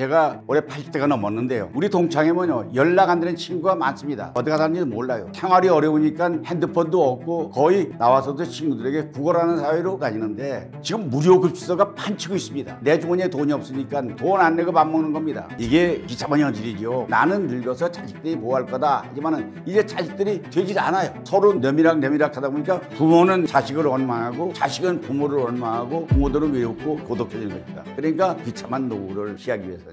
제가 올해 80대가 넘었는데요. 우리 동창회 보면 연락 안 되는 친구가 많습니다. 어디 가는지는 몰라요. 생활이 어려우니까 핸드폰도 없고 거의 나와서도 친구들에게 구걸하는 사회로 다니는데 지금 무료급식소가 판치고 있습니다. 내 주머니에 돈이 없으니까 돈 안 내고 밥 먹는 겁니다. 이게 비참한 현실이죠. 나는 늙어서 자식들이 뭐 할 거다 하지만은 이제 자식들이 되질 않아요. 서로 내미락 하다 보니까 부모는 자식을 원망하고 자식은 부모를 원망하고 부모들은 외롭고 고독해지는 것입니다. 그러니까 비참한 노후를 피하기 위해서는요.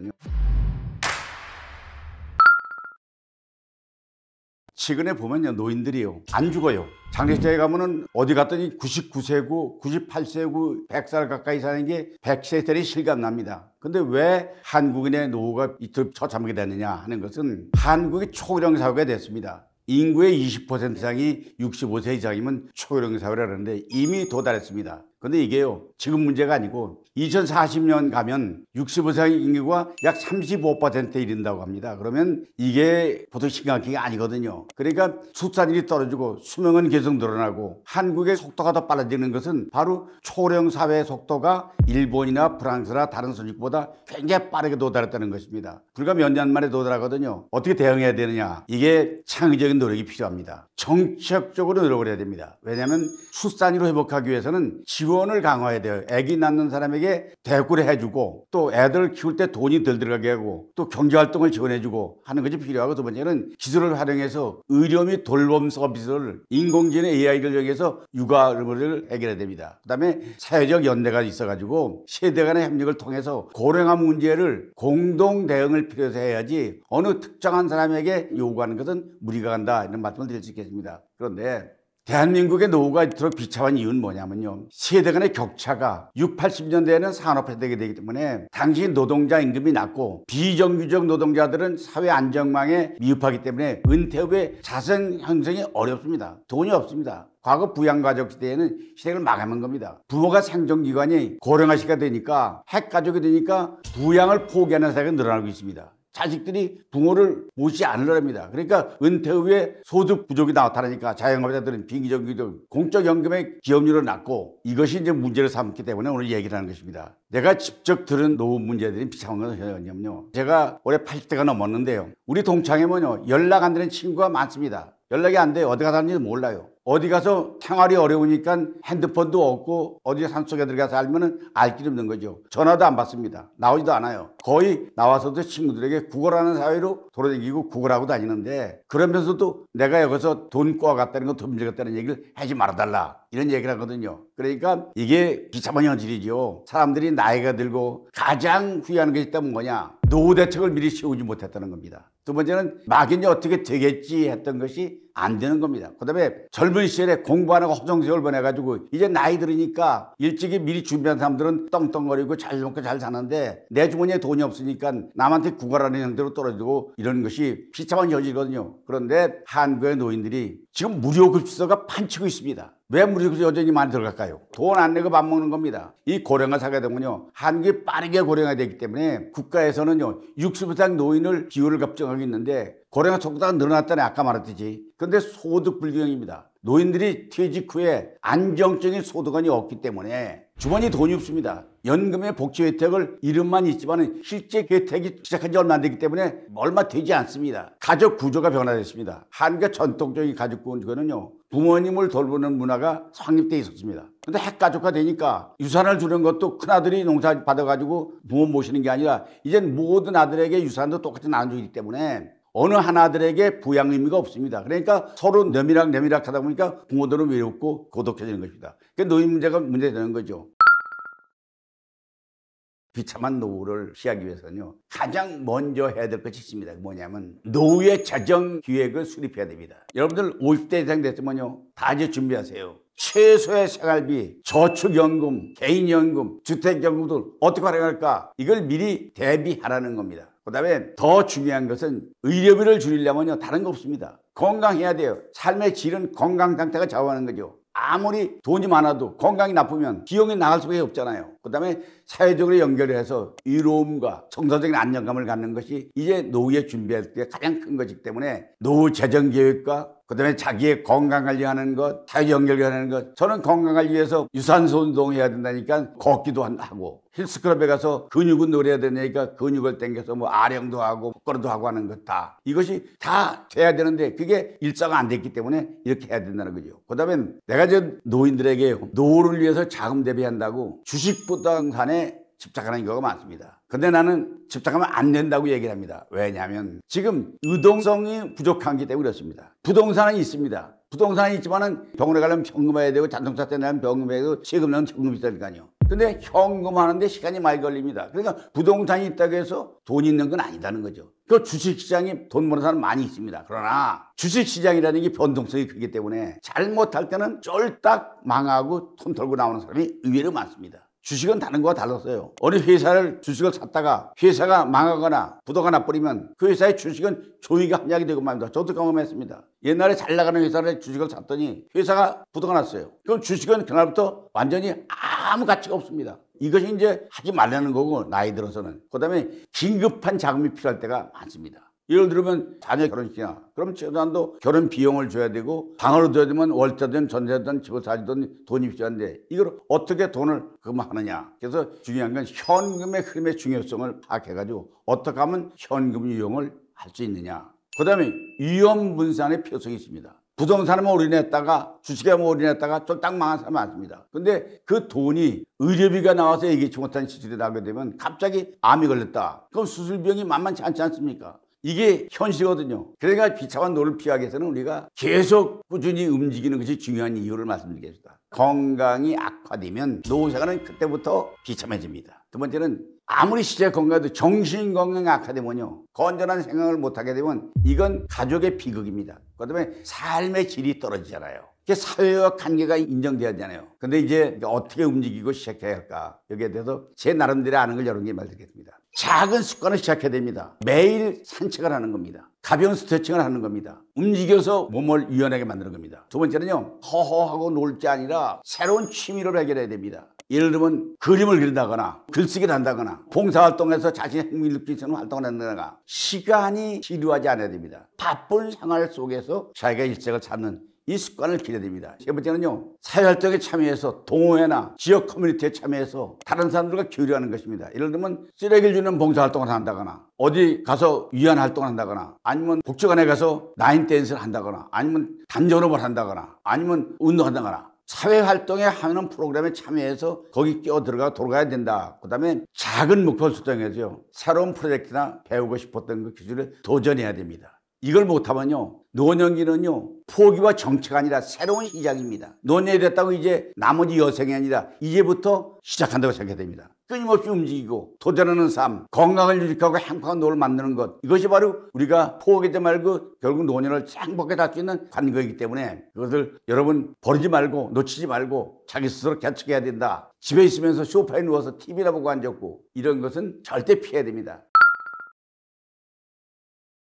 최근에 보면요, 노인들이요 안 죽어요. 장례식장에 가면은 어디 갔더니 99세고 98세고 100살 가까이 사는 게 100세들이 실감납니다. 근데 왜 한국인의 노후가 이토록 처참하게 되느냐 하는 것은 한국이 초고령 사회가 됐습니다. 인구의 20% 이상이 65세 이상이면 초고령 사회라 그러는데 이미 도달했습니다. 근데 이게요, 지금 문제가 아니고 2040년 가면 65세 인구가 약 35%에 이른다고 합니다. 그러면 이게 보통 심각한 게 아니거든요. 그러니까 출산율이 떨어지고 수명은 계속 늘어나고 한국의 속도가 더 빨라지는 것은 바로 초고령 사회의 속도가 일본이나 프랑스나 다른 선진국보다 굉장히 빠르게 도달했다는 것입니다. 불과 몇 년 만에 도달하거든요. 어떻게 대응해야 되느냐? 이게 창의적인 노력이 필요합니다. 정책적으로 노력을 해야 됩니다. 왜냐하면 출산율을 회복하기 위해서는 지원을 강화해야 돼요. 아기 낳는 사람에게 대꾸를 해주고 또 애들 키울 때 돈이 덜 들어가게 하고 또 경제활동을 지원해주고 하는 것이 필요하고, 두 번째는 기술을 활용해서 의료 및 돌봄 서비스를 인공지능 AI를 이용해서 육아를 해결해야 됩니다. 그 다음에 사회적 연대가 있어가지고 세대 간의 협력을 통해서 고령화 문제를 공동 대응을 필요해서 해야지 어느 특정한 사람에게 요구하는 것은 무리가 간다, 이런 말씀을 드릴 수 있겠습니다. 그런데 대한민국의 노후가 이토록 비참한 이유는 뭐냐면요, 세대 간의 격차가 60, 80년대에는 산업화되게 되기 때문에 당시 노동자 임금이 낮고 비정규직 노동자들은 사회 안정망에 미흡하기 때문에 은퇴 후에 자선 형성이 어렵습니다. 돈이 없습니다. 과거 부양가족 시대에는 시댁을 마감한 겁니다. 부모가 생존기간이 고령화 시기가 되니까 핵가족이 되니까 부양을 포기하는 사회가 늘어나고 있습니다. 자식들이 부모를 모시지 않으려합니다. 그러니까 은퇴 후에 소득 부족이 나타나니까 자영업자들은 비정규직 공적연금의 기업률은 낮고, 이것이 이제 문제를 삼기 때문에 오늘 얘기를 하는 것입니다. 내가 직접 들은 노후 문제들이 비참한 건 뭐냐면요, 제가 올해 80대가 넘었는데요. 우리 동창회 보면요, 연락 안 되는 친구가 많습니다. 연락이 안 돼요. 어디 가는지는 몰라요. 어디 가서 생활이 어려우니까 핸드폰도 없고 어디 산속에 들어가서 살면은 알 길이 없는 거죠. 전화도 안 받습니다. 나오지도 않아요. 거의 나와서도 친구들에게 구걸하는 사회로 돌아다니고 구걸하고 다니는데, 그러면서도 내가 여기서 돈 꼬아갔다는 거, 돈 빌려갔다는 얘기를 하지 말아달라, 이런 얘기를 하거든요. 그러니까 이게 비참한 현실이죠. 사람들이 나이가 들고 가장 후회하는 것이 있다면 뭐냐? 노후 대책을 미리 세우지 못했다는 겁니다. 두 번째는 막연히 어떻게 되겠지 했던 것이 안 되는 겁니다. 그 다음에 젊은 시절에 공부 안 하고 허송세월 보내가지고 이제 나이 들으니까 일찍이 미리 준비한 사람들은 떵떵거리고 잘 먹고 잘 사는데 내 주머니에 돈이 없으니까 남한테 구걸하는 형태로 떨어지고, 이런 것이 비참한 현실이거든요. 그런데 한국의 노인들이 지금 무료급식소가 판치고 있습니다. 왜 무료급식소 여전히 많이 들어갈까요? 돈 안 내고 밥 먹는 겁니다. 이 고령화 사회가 되면요, 한국이 빠르게 고령화되기 때문에 국가에서는요 60세 이상 노인을 비율을 걱정하고 있는데 고령화 속도가 늘어났다네, 아까 말했듯이. 그런데 소득 불균형입니다. 노인들이 퇴직 후에 안정적인 소득원이 없기 때문에 주머니 돈이 없습니다. 연금의 복지 혜택을 이름만 있지만 실제 혜택이 시작한 지 얼마 안 되기 때문에 얼마 되지 않습니다. 가족 구조가 변화됐습니다. 한국의 전통적인 가족 구조는요, 부모님을 돌보는 문화가 확립되어 있었습니다. 근데 핵가족화 되니까 유산을 주는 것도 큰아들이 농사 받아가지고 부모 모시는 게 아니라 이젠 모든 아들에게 유산도 똑같이 나눠주기 때문에 어느 하나들에게 부양 의미가 없습니다. 그러니까 서로 내미락 하다 보니까 부모들은 외롭고 고독해지는 것입니다. 그러니까 노인 문제가 문제되는 거죠. 비참한 노후를 피하기 위해서는요, 가장 먼저 해야 될 것이 있습니다. 뭐냐면 노후의 재정 기획을 수립해야 됩니다. 여러분들 50대 이상 됐으면요, 다 이제 준비하세요. 최소의 생활비, 저축연금, 개인연금, 주택연금들 어떻게 활용할까? 이걸 미리 대비하라는 겁니다. 그 다음에 더 중요한 것은 의료비를 줄이려면요, 다른 거 없습니다. 건강해야 돼요. 삶의 질은 건강 상태가 좌우하는 거죠. 아무리 돈이 많아도 건강이 나쁘면 비용이 나갈 수밖에 없잖아요. 그 다음에 사회적으로 연결해서 이로움과 정서적인 안정감을 갖는 것이 이제 노후에 준비할 때 가장 큰 것이기 때문에 노후 재정 계획과 그다음에 자기의 건강 관리하는 것, 사회 연결 하는 것. 저는 건강 관리 위해서 유산소 운동해야 된다니까 걷기도 하고 헬스클럽에 가서 근육 운동을 해야 되니까 근육을 당겨서 뭐 아령도 하고 복근도 하고 하는 것 다. 이것이 다 돼야 되는데 그게 일사가 안 됐기 때문에 이렇게 해야 된다는 거죠. 그다음에 내가 저 노인들에게 노후를 위해서 자금 대비한다고 주식부동산에 집착하는 경우가 많습니다. 근데 나는 집착하면 안 된다고 얘기를 합니다. 왜냐하면 지금 유동성이 부족하기 때문에 그렇습니다. 부동산은 있습니다. 부동산이 있지만은 병원에 가려면 현금해야 되고 자동차 때문에 병금해야 되고 세금 내면 현금이 있을 거 아니에요. 근데 현금하는데 시간이 많이 걸립니다. 그러니까 부동산이 있다고 해서 돈이 있는 건 아니다는 거죠. 그 주식시장에 돈 버는 사람 많이 있습니다. 그러나 주식시장이라는 게 변동성이 크기 때문에 잘못할 때는 쫄딱 망하고 돈 털고 나오는 사람이 의외로 많습니다. 주식은 다른 거와 달랐어요. 어느 회사를 주식을 샀다가 회사가 망하거나 부도가 나버리면 그 회사의 주식은 조이가 한약이 되고 말입니다. 저도 경험했습니다. 옛날에 잘 나가는 회사를 주식을 샀더니 회사가 부도가 났어요. 그럼 주식은 그날부터 완전히 아무 가치가 없습니다. 이것이 이제 하지 말라는 거고 나이 들어서는. 그다음에 긴급한 자금이 필요할 때가 많습니다. 예를 들면 자녀 결혼식이나 그럼 최소한도 결혼 비용을 줘야 되고 방을 줘야 되면 월세든 전세든 집을 사주든 돈이 필요한데 이걸 어떻게 돈을 하느냐. 그래서 중요한 건 현금의 흐름의 중요성을 파악해가지고 어떻게 하면 현금 유용을 할 수 있느냐. 그다음에 위험 분산의 표성이 있습니다. 부동산에 올인했다가 주식에 올인했다가 쫄딱 망한 사람 많습니다. 근데 그 돈이 의료비가 나와서 예기치 못한 시술이 나게 되면 갑자기 암이 걸렸다. 그럼 수술 비용이 만만치 않지 않습니까? 이게 현실이거든요. 그러니까 비참한 노를 피하기 위해서는 우리가 계속 꾸준히 움직이는 것이 중요한 이유를 말씀드리겠습니다. 건강이 악화되면 노후 생활은 그때부터 비참해집니다. 두 번째는 아무리 시제 건강해도 정신 건강이 악화되면요. 건전한 생각을 못하게 되면 이건 가족의 비극입니다. 그다음에 삶의 질이 떨어지잖아요. 사회와 관계가 인정돼야 하잖아요. 근데 이제 어떻게 움직이고 시작해야 할까? 여기에 대해서 제 나름대로 아는 걸 여러 개 말드리겠습니다. 작은 습관을 시작해야 됩니다. 매일 산책을 하는 겁니다. 가벼운 스트레칭을 하는 겁니다. 움직여서 몸을 유연하게 만드는 겁니다. 두 번째는요. 허허하고 놀 게 아니라 새로운 취미를 해결해야 됩니다. 예를 들면 그림을 그린다거나 글쓰기를 한다거나 봉사활동에서 자신의 흥미를 느낄 수 있는 활동을 한다거나 시간이 지루하지 않아야 됩니다. 바쁜 생활 속에서 자기가 일색을 찾는 이 습관을 기려야 됩니다. 세 번째는요. 사회활동에 참여해서 동호회나 지역 커뮤니티에 참여해서 다른 사람들과 교류하는 것입니다. 예를 들면 쓰레기를 주는 봉사활동을 한다거나 어디 가서 위안활동을 한다거나 아니면 복지관에 가서 라인댄스를 한다거나 아니면 단전업을 한다거나 아니면 운동한다거나 사회활동에 하는 프로그램에 참여해서 거기 끼어들어가 돌아가야 된다. 그 다음에 작은 목표를 설정해서요. 새로운 프로젝트나 배우고 싶었던 그 기술에 도전해야 됩니다. 이걸 못하면요. 노년기는요. 포기와 정체가 아니라 새로운 시작입니다. 노년이 됐다고 이제 나머지 여생이 아니라 이제부터 시작한다고 생각해야 됩니다. 끊임없이 움직이고 도전하는 삶, 건강을 유지하고 행복한 노를 만드는 것. 이것이 바로 우리가 포기하지 말고 결국 노년을 행복하게 살 수 있는 관거이기 때문에 그것을 여러분 버리지 말고 놓치지 말고 자기 스스로 개척해야 된다. 집에 있으면서 소파에 누워서 TV나 보고 앉았고 이런 것은 절대 피해야 됩니다.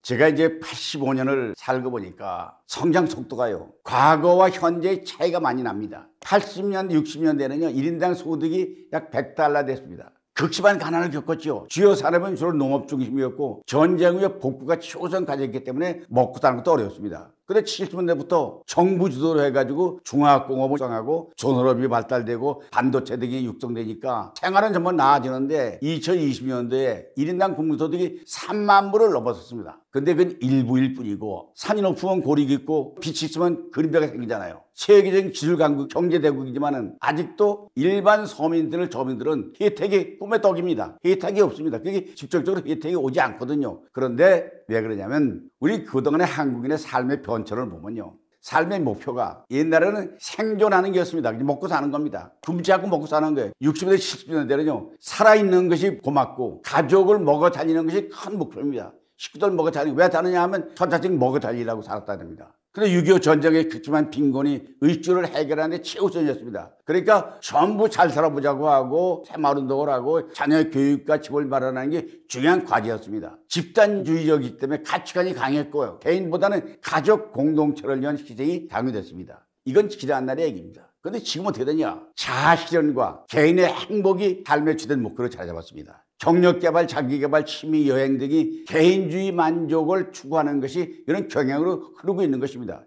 제가 이제 85년을 살고 보니까 성장 속도가요. 과거와 현재의 차이가 많이 납니다. 80년대, 60년대는요. 1인당 소득이 약 $100 됐습니다. 극심한 가난을 겪었죠. 주요 산업은 주로 농업 중심이었고 전쟁 후에 복구가 최우선 과제였기 때문에 먹고 사는 것도 어려웠습니다. 근데 70년대부터 정부 주도로 해가지고 중화학공업을 정하고 전원업이 발달되고 반도체 등이 육성되니까 생활은 정말 나아지는데 2020년도에 1인당 국민소득이 3만 불을 넘어섰습니다. 근데 그건 일부일 뿐이고 산이 높으면 고리가 있고 빛이 있으면 그림자가 생기잖아요. 세계적인 기술 강국 경제 대국이지만은 아직도 일반 서민들 저민들은 혜택이 꿈의 떡입니다. 혜택이 없습니다. 그게 직접적으로 혜택이 오지 않거든요. 그런데 왜 그러냐면 우리 그동안의 한국인의 삶의 변천을 보면요. 삶의 목표가 옛날에는 생존하는 게였습니다. 먹고 사는 겁니다. 굶지 않고 먹고 사는 거예요. 60년대, 70년대는요. 살아있는 것이 고맙고 가족을 먹어 다니는 것이 큰 목표입니다. 식구들 먹어 다니고 왜 다니냐 하면 전자적 먹어 다니라고 살았다는 겁니다. 근데 6.25 전쟁에 그치만 빈곤이 의주를 해결하는 데 최우선이었습니다. 그러니까 전부 잘 살아보자고 하고 새마을운동을 하고 자녀의 교육과 집을 마련하는 게 중요한 과제였습니다. 집단주의적이기 때문에 가치관이 강했고요. 개인보다는 가족 공동체를 위한 희생이 강요됐습니다. 이건 지난 날의 얘기입니다. 그런데 지금 어떻게 되냐? 자아실현과 개인의 행복이 삶의 주된 목표로 자리 잡았습니다. 경력개발, 자기개발, 취미, 여행 등이 개인주의 만족을 추구하는 것이 이런 경향으로 흐르고 있는 것입니다.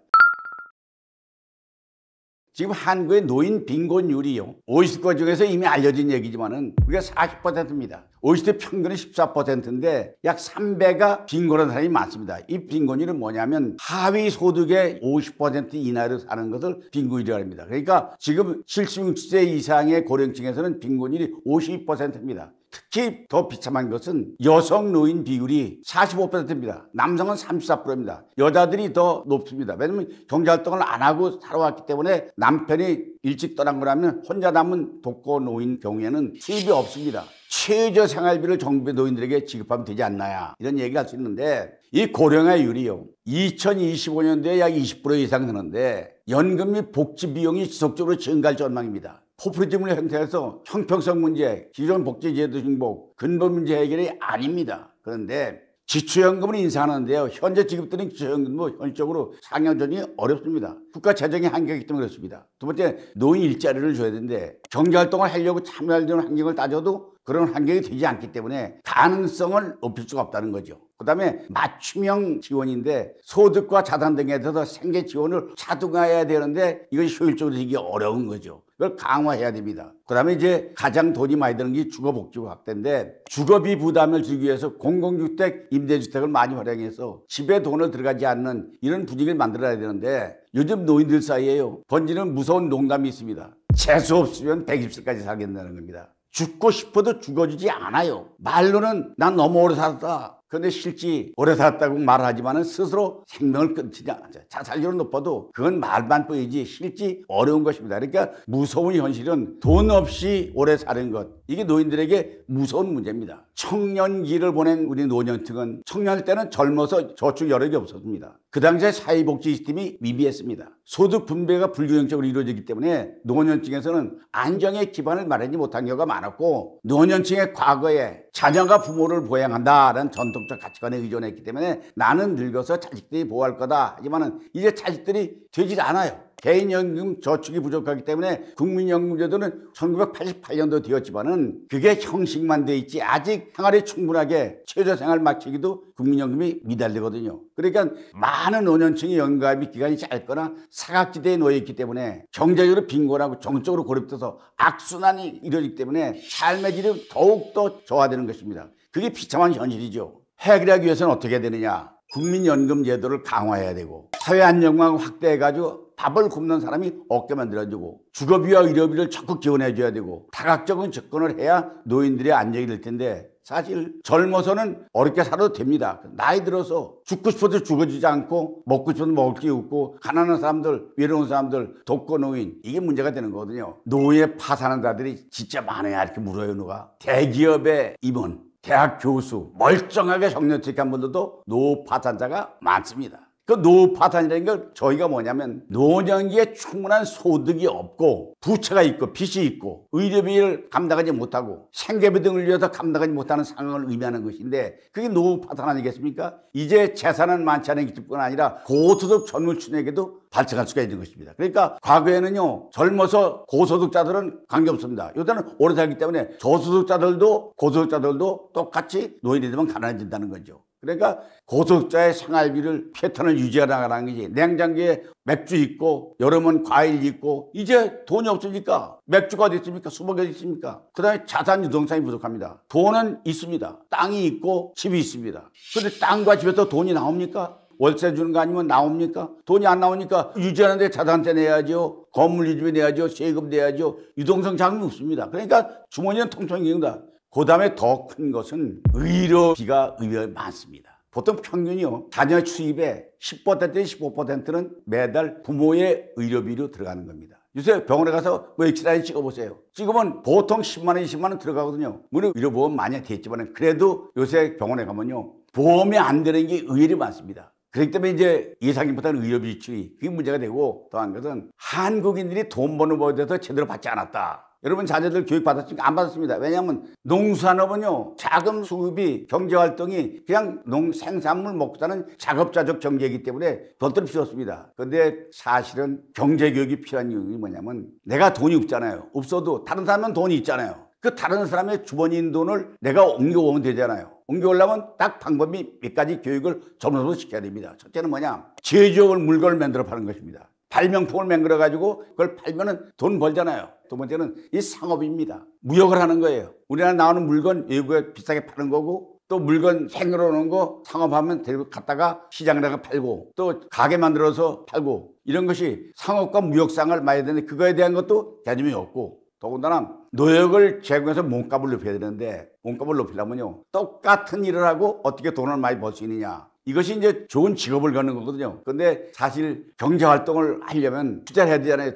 지금 한국의 노인 빈곤율이요. OECD 중에서 이미 알려진 얘기지만은 그게 40%입니다. OECD 평균은 14%인데 약 3배가 빈곤한 사람이 많습니다. 이 빈곤율은 뭐냐면 하위 소득의 50% 이내로 사는 것을 빈곤율이라고 합니다. 그러니까 지금 76세 이상의 고령층에서는 빈곤율이 52%입니다. 특히 더 비참한 것은 여성 노인 비율이 45%입니다. 남성은 34%입니다. 여자들이 더 높습니다. 왜냐하면 경제활동을 안 하고 살아왔기 때문에 남편이 일찍 떠난 거라면 혼자 남은 독거 노인 경우에는 수입이 없습니다. 최저 생활비를 정부의 노인들에게 지급하면 되지 않나야, 이런 얘기를 할 수 있는데, 이 고령화율이요 2025년도에 약 20% 이상 되는데 연금 및 복지 비용이 지속적으로 증가할 전망입니다. 포퓰리즘을 형태해서 형평성 문제, 기존 복지제도 행복, 근본 문제 해결이 아닙니다. 그런데 기초연금을 인상하는데요, 현재 지급되는 기초연금도 현실적으로 상향 조정이 어렵습니다. 국가 재정의 한계이기 때문에 그렇습니다. 두 번째, 노인 일자리를 줘야 되는데 경제활동을 하려고 참여하려는 환경을 따져도 그런 환경이 되지 않기 때문에 가능성을 높일 수가 없다는 거죠. 그 다음에 맞춤형 지원인데 소득과 자산 등에 대해서 생계 지원을 차등화해야 되는데 이것이 효율적으로 되기 어려운 거죠. 그걸 강화해야 됩니다. 그 다음에 이제 가장 돈이 많이 드는 게 주거복지부 확대인데, 주거비 부담을 줄이기 위해서 공공주택, 임대주택을 많이 활용해서 집에 돈을 들어가지 않는 이런 분위기를 만들어야 되는데, 요즘 노인들 사이에요 번지는 무서운 농담이 있습니다. 재수 없으면 120세까지 살겠다는 겁니다. 죽고 싶어도 죽어주지 않아요. 말로는 난 너무 오래 살았다. 그런데 실제 오래 살았다고 말하지만 스스로 생명을 끊지 않아요. 자살률은 높아도 그건 말만 뿐이지 실제 어려운 것입니다. 그러니까 무서운 현실은 돈 없이 오래 사는 것, 이게 노인들에게 무서운 문제입니다. 청년기를 보낸 우리 노년층은 청년 때는 젊어서 저축 여력이 없었습니다. 그 당시에 사회복지 시스템이 미비했습니다. 소득 분배가 불균형적으로 이루어지기 때문에 노년층에서는 안정의 기반을 마련하지 못한 경우가 많았고, 노년층의 과거에 자녀가 부모를 보양한다라는 전통적 가치관에 의존했기 때문에 나는 늙어서 자식들이 보호할 거다 하지만은 이제 자식들이 되질 않아요. 개인연금 저축이 부족하기 때문에 국민연금제도는 1988년도 되었지만은 그게 형식만 돼 있지 아직 생활에 충분하게 최저생활 맞추기도 국민연금이 미달리거든요. 그러니까 많은 노년층의 연금가입 기간이 짧거나 사각지대에 놓여 있기 때문에 경제적으로 빈곤하고 정적으로 고립돼서 악순환이 이루어지기 때문에 삶의 질이 더욱더 저하되는 것입니다. 그게 비참한 현실이죠. 해결하기 위해서는 어떻게 해야 되느냐? 국민연금 제도를 강화해야 되고 사회안정망을 확대해가지고 밥을 굶는 사람이 없게 만들어주고 주거비와 의료비를 적극 지원해줘야 되고 다각적인 접근을 해야 노인들의 안정이 될 텐데, 사실 젊어서는 어렵게 살아도 됩니다. 나이 들어서 죽고 싶어도 죽어지지 않고 먹고 싶어도 먹을 게 없고 가난한 사람들, 외로운 사람들, 독거 노인, 이게 문제가 되는 거거든요. 노예 파산한 자들이 진짜 많아야 이렇게 물어요. 누가 대기업의 임원, 대학 교수, 멀쩡하게 정년퇴직한 분들도 노파산자가 많습니다. 그 노파산이라는 건 저희가 뭐냐면 노년기에 충분한 소득이 없고 부채가 있고 빚이 있고 의료비를 감당하지 못하고 생계비 등을 위해서 감당하지 못하는 상황을 의미하는 것인데, 그게 노파산 아니겠습니까? 이제 재산은 많지 않은 뿐 아니라 고소득 젊은층에게도 발생할 수가 있는 것입니다. 그러니까 과거에는요 젊어서 고소득자들은 관계없습니다. 요새는 오래 살기 때문에 저소득자들도 고소득자들도 똑같이 노인이 되면 가난해진다는 거죠. 그러니까 고소득자의 생활비를 패턴을 유지해 나가는 거지. 냉장고에 맥주 있고 여름은 과일 있고 이제 돈이 없으니까 맥주가 어디 있습니까? 수박이 어디 있습니까? 그 다음에 자산 유동성이 부족합니다. 돈은 있습니다. 땅이 있고 집이 있습니다. 그런데 땅과 집에서 돈이 나옵니까? 월세 주는 거 아니면 나옵니까? 돈이 안 나오니까 유지하는데 자산세 내야죠. 건물 유지비 내야죠. 세금 내야죠. 유동성 자금이 없습니다. 그러니까 주머니는 통통입니다. 그 다음에 더 큰 것은 의료비가 의외로 많습니다. 보통 평균이요 자녀 수입의 10%에서 15%는 매달 부모의 의료비로 들어가는 겁니다. 요새 병원에 가서 뭐 엑스라이 찍어보세요. 찍으면 보통 10만 원, 20만 원 들어가거든요. 물론 의료보험 많이 됐지만 그래도 요새 병원에 가면요 보험이 안 되는 게 의외로 많습니다. 그렇기 때문에 이제 예상보다는 의료비 지출이 그게 문제가 되고, 또 한 것은 한국인들이 돈 버는 법에 대해서 제대로 받지 않았다. 여러분 자녀들 교육 받았습니까? 안 받았습니다. 왜냐하면 농산업은요 자금 수급이 경제활동이 그냥 생산물 먹고 사는 작업자적 경제이기 때문에 별도로 필요 없습니다. 그런데 사실은 경제교육이 필요한 이유가 뭐냐면 내가 돈이 없잖아요. 없어도 다른 사람은 돈이 있잖아요. 그 다른 사람의 주머니인 돈을 내가 옮겨오면 되잖아요. 옮겨오려면 딱 방법이 몇 가지 교육을 전문으로 시켜야 됩니다. 첫째는 뭐냐? 제조업을 물건을 만들어 파는 것입니다. 발명품을 만들어 가지고 그걸 팔면은 돈 벌잖아요. 두 번째는 이 상업입니다. 무역을 하는 거예요. 우리나라 나오는 물건 외국에 비싸게 파는 거고, 또 물건 생으로 오는 거 상업하면 데리고 갔다가 시장에다가 팔고, 또 가게 만들어서 팔고, 이런 것이 상업과 무역상을 봐야 되는데 그거에 대한 것도 개념이 없고, 더군다나 노역을 제공해서 몸값을 높여야 되는데 몸값을 높이려면요 똑같은 일을 하고 어떻게 돈을 많이 벌 수 있느냐, 이것이 이제 좋은 직업을 갖는 거거든요. 근데 사실 경제활동을 하려면 투자를 해야 되잖아요.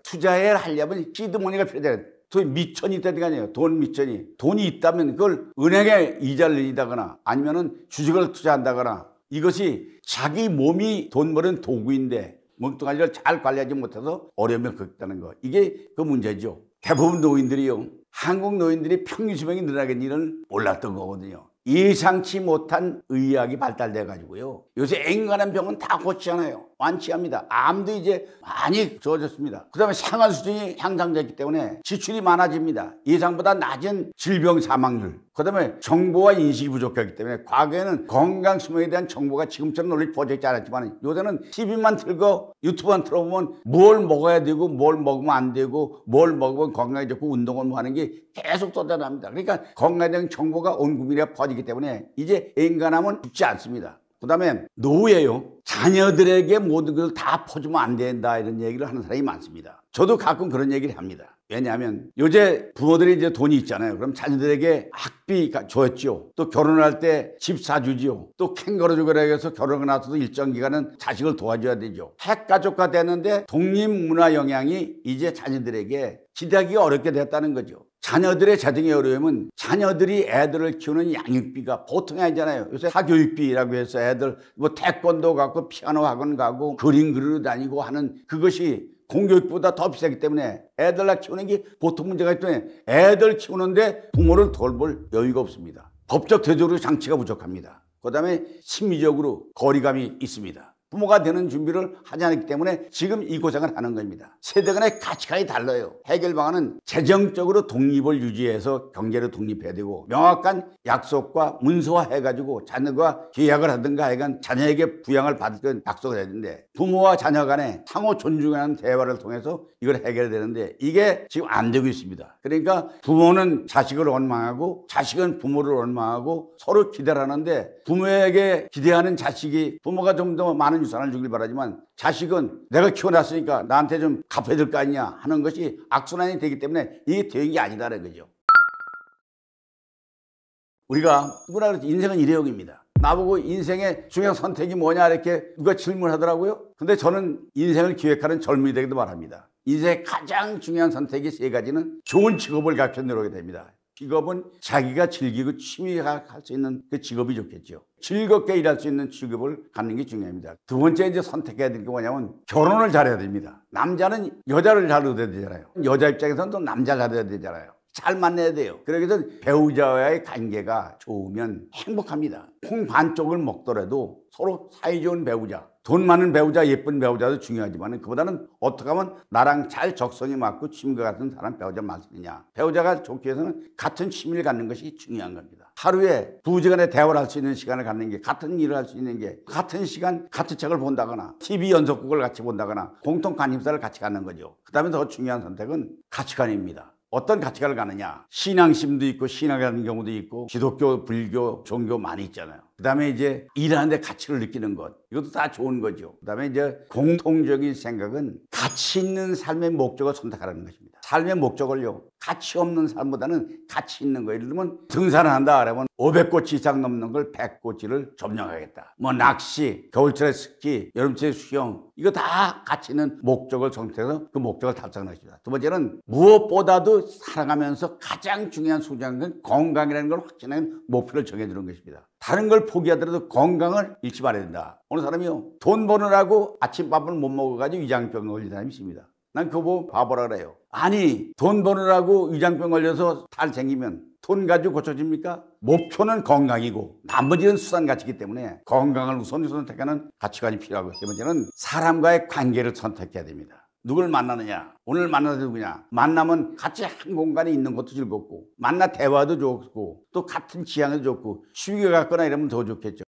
투자를 하려면 시드머니가 필요해요. 돈 미천이 있다는 거 아니에요. 돈 미천이. 돈이 있다면 그걸 은행에 이자를 내리다거나 아니면은 주식을 투자한다거나, 이것이 자기 몸이 돈 버는 도구인데 멍뚱아리를 잘 관리하지 못해서 어려움을 겪다는 거, 이게 그 문제죠. 대부분 노인들이요, 한국 노인들이 평균 수명이 늘어나겠니를 몰랐던 거거든요. 예상치 못한 의학이 발달돼 가지고요, 요새 앵간한 병은 다 고치잖아요. 완치합니다. 암도 이제 많이 좋아졌습니다. 그 다음에 생활 수준이 향상됐기 때문에 지출이 많아집니다. 예상보다 낮은 질병 사망률. 그 다음에 정보와 인식이 부족하기 때문에 과거에는 건강 수명에 대한 정보가 지금처럼 널리 퍼져있지 않았지만 요새는 TV만 틀고 유튜브만 틀어보면 뭘 먹어야 되고 뭘 먹으면 안 되고 뭘 먹으면 건강에 좋고 운동을 뭐 하는 게 계속 쏟아납니다. 그러니까 건강에 대한 정보가 온 국민에 퍼지기 때문에 이제 앵간함은 죽지 않습니다. 그 다음에 노후에요, 자녀들에게 모든 걸 다 퍼주면 안 된다, 이런 얘기를 하는 사람이 많습니다. 저도 가끔 그런 얘기를 합니다. 왜냐하면 요새 부모들이 이제 돈이 있잖아요. 그럼 자녀들에게 학비 줬죠. 또 결혼할 때 집 사주지요. 또 캥거루주고 해서 결혼을 나서도 일정 기간은 자식을 도와줘야 되죠. 핵가족화 되는데 독립문화 영향이 이제 자녀들에게 기대하기가 어렵게 됐다는 거죠. 자녀들의 재정의 어려움은 자녀들이 애들을 키우는 양육비가 보통이 아니잖아요. 요새 사교육비라고 해서 애들 뭐 태권도 가고 피아노 학원 가고 그림 그리러 다니고 하는 그것이 공교육보다 더 비싸기 때문에 애들 키우는 게 보통 문제가 있기 때문에 애들 키우는데 부모를 돌볼 여유가 없습니다. 법적 제도로 장치가 부족합니다. 그 다음에 심리적으로 거리감이 있습니다. 부모가 되는 준비를 하지 않았기 때문에 지금 이 고생을 하는 겁니다. 세대 간의 가치관이 달라요. 해결 방안은 재정적으로 독립을 유지해서 경제로 독립해야 되고, 명확한 약속과 문서화해가지고 자녀가 계약을 하든가 하여간 자녀에게 부양을 받을 약속을 해야 되는데, 부모와 자녀 간에 상호 존중하는 대화를 통해서 이걸 해결해야 되는데 이게 지금 안 되고 있습니다. 그러니까 부모는 자식을 원망하고 자식은 부모를 원망하고 서로 기대를 하는데, 부모에게 기대하는 자식이 부모가 좀 더 많은 유산을 주길 바라지만 자식은 내가 키워놨으니까 나한테 좀 갚아야 될 거 아니냐 하는 것이 악순환이 되기 때문에 이게 되는 게 아니다라는 거죠. 우리가 누구나 그렇지, 인생은 일회용입니다. 나보고 인생의 중요한 선택이 뭐냐 이렇게 누가 질문하더라고요. 근데 저는 인생을 기획하는 젊은이들에게도 말합니다. 인생의 가장 중요한 선택이 세 가지는 좋은 직업을 갖춰 내려오게 됩니다. 직업은 자기가 즐기고 취미가 할 수 있는 그 직업이 좋겠죠. 즐겁게 일할 수 있는 직업을 갖는 게 중요합니다. 두 번째 이제 선택해야 될 게 뭐냐면 결혼을 잘해야 됩니다. 남자는 여자를 잘 얻어야 되잖아요. 여자 입장에서는 또 남자를 잘 얻어야 되잖아요. 잘 만나야 돼요. 그래서 배우자와의 관계가 좋으면 행복합니다. 콩 반쪽을 먹더라도 서로 사이좋은 배우자, 돈 많은 배우자, 예쁜 배우자도 중요하지만 그보다는 어떻게 하면 나랑 잘 적성이 맞고 취미가 같은 사람 배우자 맞느냐. 배우자가 좋기 위해서는 같은 취미를 갖는 것이 중요한 겁니다. 하루에 부부지간에 대화를 할 수 있는 시간을 갖는 게, 같은 일을 할 수 있는 게, 같은 시간 같은 책을 본다거나 TV 연속극을 같이 본다거나 공통 관심사를 같이 갖는 거죠. 그 다음에 더 중요한 선택은 가치관입니다. 어떤 가치관을 갖느냐. 신앙심도 있고 신앙을 하는 경우도 있고 기독교, 불교, 종교 많이 있잖아요. 그 다음에 이제 일하는데 가치를 느끼는 것, 이것도 다 좋은 거죠. 그 다음에 이제 공통적인 생각은 가치 있는 삶의 목적을 선택하라는 것입니다. 삶의 목적을요, 가치 없는 삶보다는 가치 있는 거. 예를 들면 등산을 한다 그러면 500고치 이상 넘는 걸 100고치를 점령하겠다. 뭐 낚시, 겨울철에 스키, 여름철에 수영, 이거 다 가치 있는 목적을 선택해서 그 목적을 달성하는 것입니다. 두 번째는 무엇보다도 살아가면서 가장 중요한 소중한 건 건강이라는 걸 확신하는 목표를 정해두는 것입니다. 다른 걸 포기하더라도 건강을 잃지 말아야 된다. 어느 사람이요, 돈 버느라고 아침밥을 못 먹어가지고 위장병 걸린 사람이 있습니다. 난 그거 보고 바보라 그래요. 아니, 돈 버느라고 위장병 걸려서 살 생기면 돈 가지고 고쳐집니까? 목표는 건강이고 나머지는 수단 가치이기 때문에 건강을 우선 선택하는 가치관이 필요하고, 세 번째는 사람과의 관계를 선택해야 됩니다. 누굴 만나느냐, 오늘 만나는 누구냐. 만나면 같이 한 공간에 있는 것도 즐겁고, 만나 대화도 좋고, 또 같은 취향도 좋고, 쉬게 갔거나 이러면 더 좋겠죠.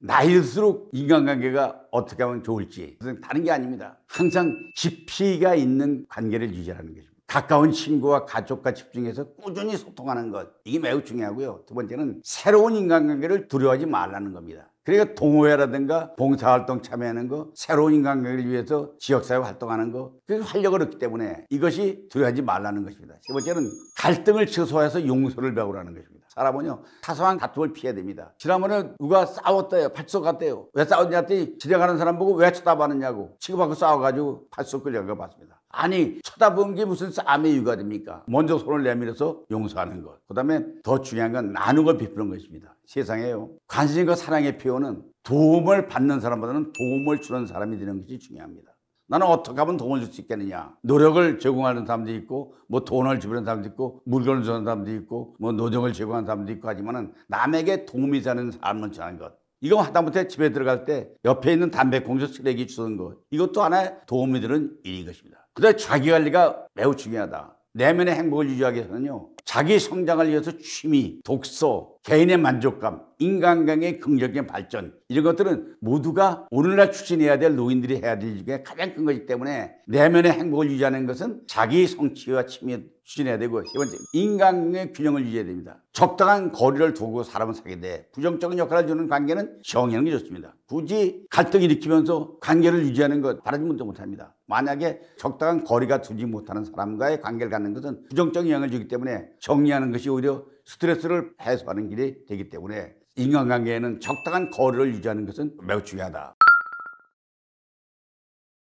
나이 들수록 인간관계가 어떻게 하면 좋을지 그것은 다른 게 아닙니다. 항상 깊이가 있는 관계를 유지하는 것입니다. 가까운 친구와 가족과 집중해서 꾸준히 소통하는 것, 이게 매우 중요하고요. 두 번째는 새로운 인간관계를 두려워하지 말라는 겁니다. 그러니까 동호회라든가 봉사활동 참여하는 거, 새로운 인간관계를 위해서 지역사회 활동하는 거, 그 활력을 얻기 때문에 이것이 두려워하지 말라는 것입니다. 세 번째는 갈등을 최소화해서 용서를 배우라는 것입니다. 사람은요, 사소한 다툼을 피해야 됩니다. 지난번에 누가 싸웠대요. 파출소 갔대요. 왜 싸웠냐 했더니 지나가는 사람 보고 왜 쳐다봤느냐고 치고받고 싸워가지고 파출소 끌려가 봤습니다. 아니, 쳐다본 게 무슨 싸움의 이유가 됩니까? 먼저 손을 내밀어서 용서하는 것. 그 다음에 더 중요한 건 나누고 베푸는 것입니다. 세상에요, 관심과 사랑의 표현은 도움을 받는 사람보다는 도움을 주는 사람이 되는 것이 중요합니다. 나는 어떻게 하면 도움을 줄 수 있겠느냐. 노력을 제공하는 사람도 있고, 뭐 돈을 지불하는 사람도 있고, 물건을 주는 사람도 있고, 뭐 노정을 제공하는 사람도 있고 하지만은 남에게 도움이 되는 사람을 주는 것. 이거 하다못해 집에 들어갈 때 옆에 있는 담배꽁초 쓰레기 주는 것. 이것도 하나의 도움이 되는 일인 것입니다. 그다음에 자기관리가 매우 중요하다. 내면의 행복을 유지하기 위해서는요, 자기 성장을 위해서 취미, 독서, 개인의 만족감, 인간관계의 긍정적인 발전, 이런 것들은 모두가 오늘날 추진해야 될 노인들이 해야 될 중에 가장 큰 것이기 때문에 내면의 행복을 유지하는 것은 자기 성취와 취미에 추진해야 되고, 세 번째, 인간관계의 균형을 유지해야 됩니다. 적당한 거리를 두고 사람은 사게 돼. 부정적인 역할을 주는 관계는 정의하는 게 좋습니다. 굳이 갈등을 일으키면서 관계를 유지하는 것 바라지 못합니다. 만약에 적당한 거리가 두지 못하는 사람과의 관계를 갖는 것은 부정적인 영향을 주기 때문에 정리하는 것이 오히려 스트레스를 해소하는 길이 되기 때문에 인간관계에는 적당한 거리를 유지하는 것은 매우 중요하다.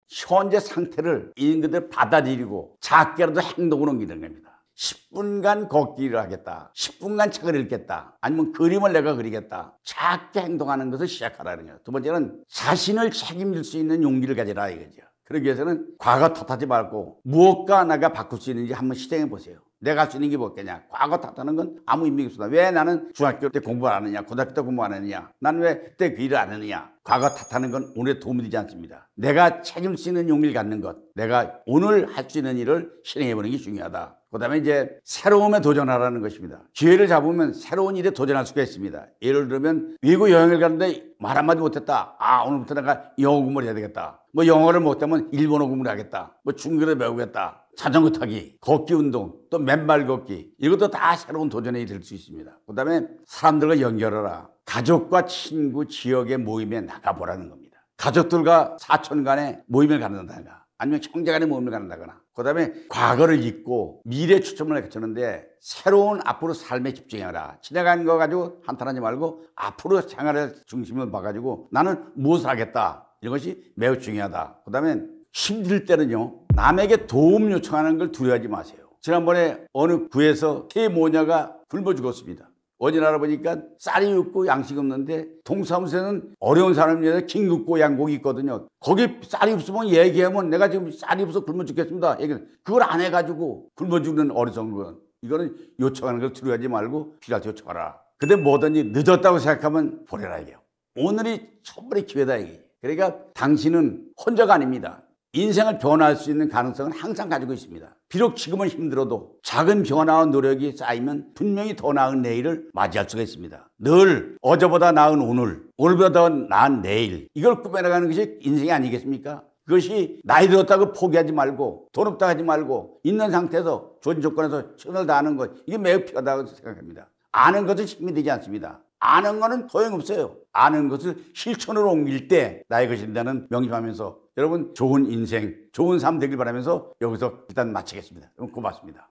현재 상태를 있는 그대로 받아들이고 작게라도 행동으로 옮기는 겁니다. 10분간 걷기를 하겠다, 10분간 책을 읽겠다, 아니면 그림을 내가 그리겠다. 작게 행동하는 것을 시작하라는 거예요. 두 번째는 자신을 책임질 수 있는 용기를 가지라 이거죠. 그러기 위해서는 과거 탓하지 말고 무엇과 내가 바꿀 수 있는지 한번 시도해 보세요. 내가 할 수 있는 게 뭐겠냐. 과거 탓하는 건 아무 의미가 없습니다. 왜 나는 중학교 때 공부 안 하느냐, 고등학교 때 공부 안 하느냐, 나는 왜 그때 그 일을 안 하느냐. 과거 탓하는 건 오늘에 도움이 되지 않습니다. 내가 책임질 수 있는 용기를 갖는 것, 내가 오늘 할 수 있는 일을 실행해 보는 게 중요하다. 그 다음에 이제 새로움에 도전하라는 것입니다. 기회를 잡으면 새로운 일에 도전할 수가 있습니다. 예를 들면 외국 여행을 가는데 말 한마디 못했다. 아, 오늘부터 내가 영어 공부를 해야 되겠다. 뭐 영어를 못하면 일본어 공부를 하겠다. 뭐 중국어를 배우겠다. 자전거 타기, 걷기 운동, 또 맨발 걷기, 이것도 다 새로운 도전이 될 수 있습니다. 그 다음에 사람들과 연결하라. 가족과 친구, 지역의 모임에 나가보라는 겁니다. 가족들과 사촌 간에 모임을 갖는다거나 아니면 형제 간의 모임을 갖는다거나, 그 다음에 과거를 잊고 미래 초점을 갖추는데 새로운 앞으로 삶에 집중해라. 지나간 거 가지고 한탄하지 말고 앞으로 생활의 중심을 봐가지고 나는 무엇을 하겠다. 이런 것이 매우 중요하다. 그 다음에 힘들 때는요, 남에게 도움 요청하는 걸 두려워하지 마세요. 지난번에 어느 구에서 새 모녀가 굶어 죽었습니다. 어디 알아보니까 쌀이 없고 양식이 없는데 동사무소에는 어려운 사람을 위해서 긴급고 양곡이 있거든요. 거기 쌀이 없으면 얘기하면 내가 지금 쌀이 없어 굶어 죽겠습니다. 그걸 안 해가지고 굶어 죽는 어리석은 건, 이거는 요청하는 걸 두려워하지 말고 필요할 때 요청하라. 근데 뭐든지 늦었다고 생각하면 보내라 이게요. 오늘이 천번의 기회다 이게. 그러니까 당신은 혼자가 아닙니다. 인생을 변화할 수 있는 가능성은 항상 가지고 있습니다. 비록 지금은 힘들어도 작은 변화와 노력이 쌓이면 분명히 더 나은 내일을 맞이할 수가 있습니다. 늘 어제보다 나은 오늘, 오늘보다 더 나은 내일, 이걸 꾸며나가는 것이 인생이 아니겠습니까? 그것이 나이 들었다고 포기하지 말고 돈 없다 하지 말고 있는 상태에서 좋은 조건에서 최선을 다하는 것, 이게 매우 필요하다고 생각합니다. 아는 것은 힘이 되지 않습니다. 아는 것은 소용없어요. 아는 것을 실천으로 옮길 때 나의 것이 된다는 명심하면서 여러분 좋은 인생, 좋은 삶 되길 바라면서 여기서 일단 마치겠습니다. 여러분 고맙습니다.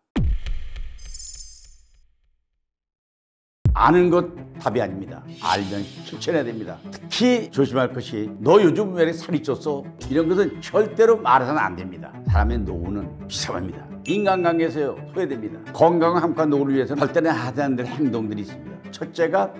아는 것 답이 아닙니다. 알면 실천해야 됩니다. 특히 조심할 것이 너 요즘 왜 살이 쪘어? 이런 것은 절대로 말해서는 안 됩니다. 사람의 노후는 비참합니다. 인간관계에서 소외됩니다. 건강한 함과 노후를 위해서 절대로 하지 않는 행동들이 있습니다. 첫째가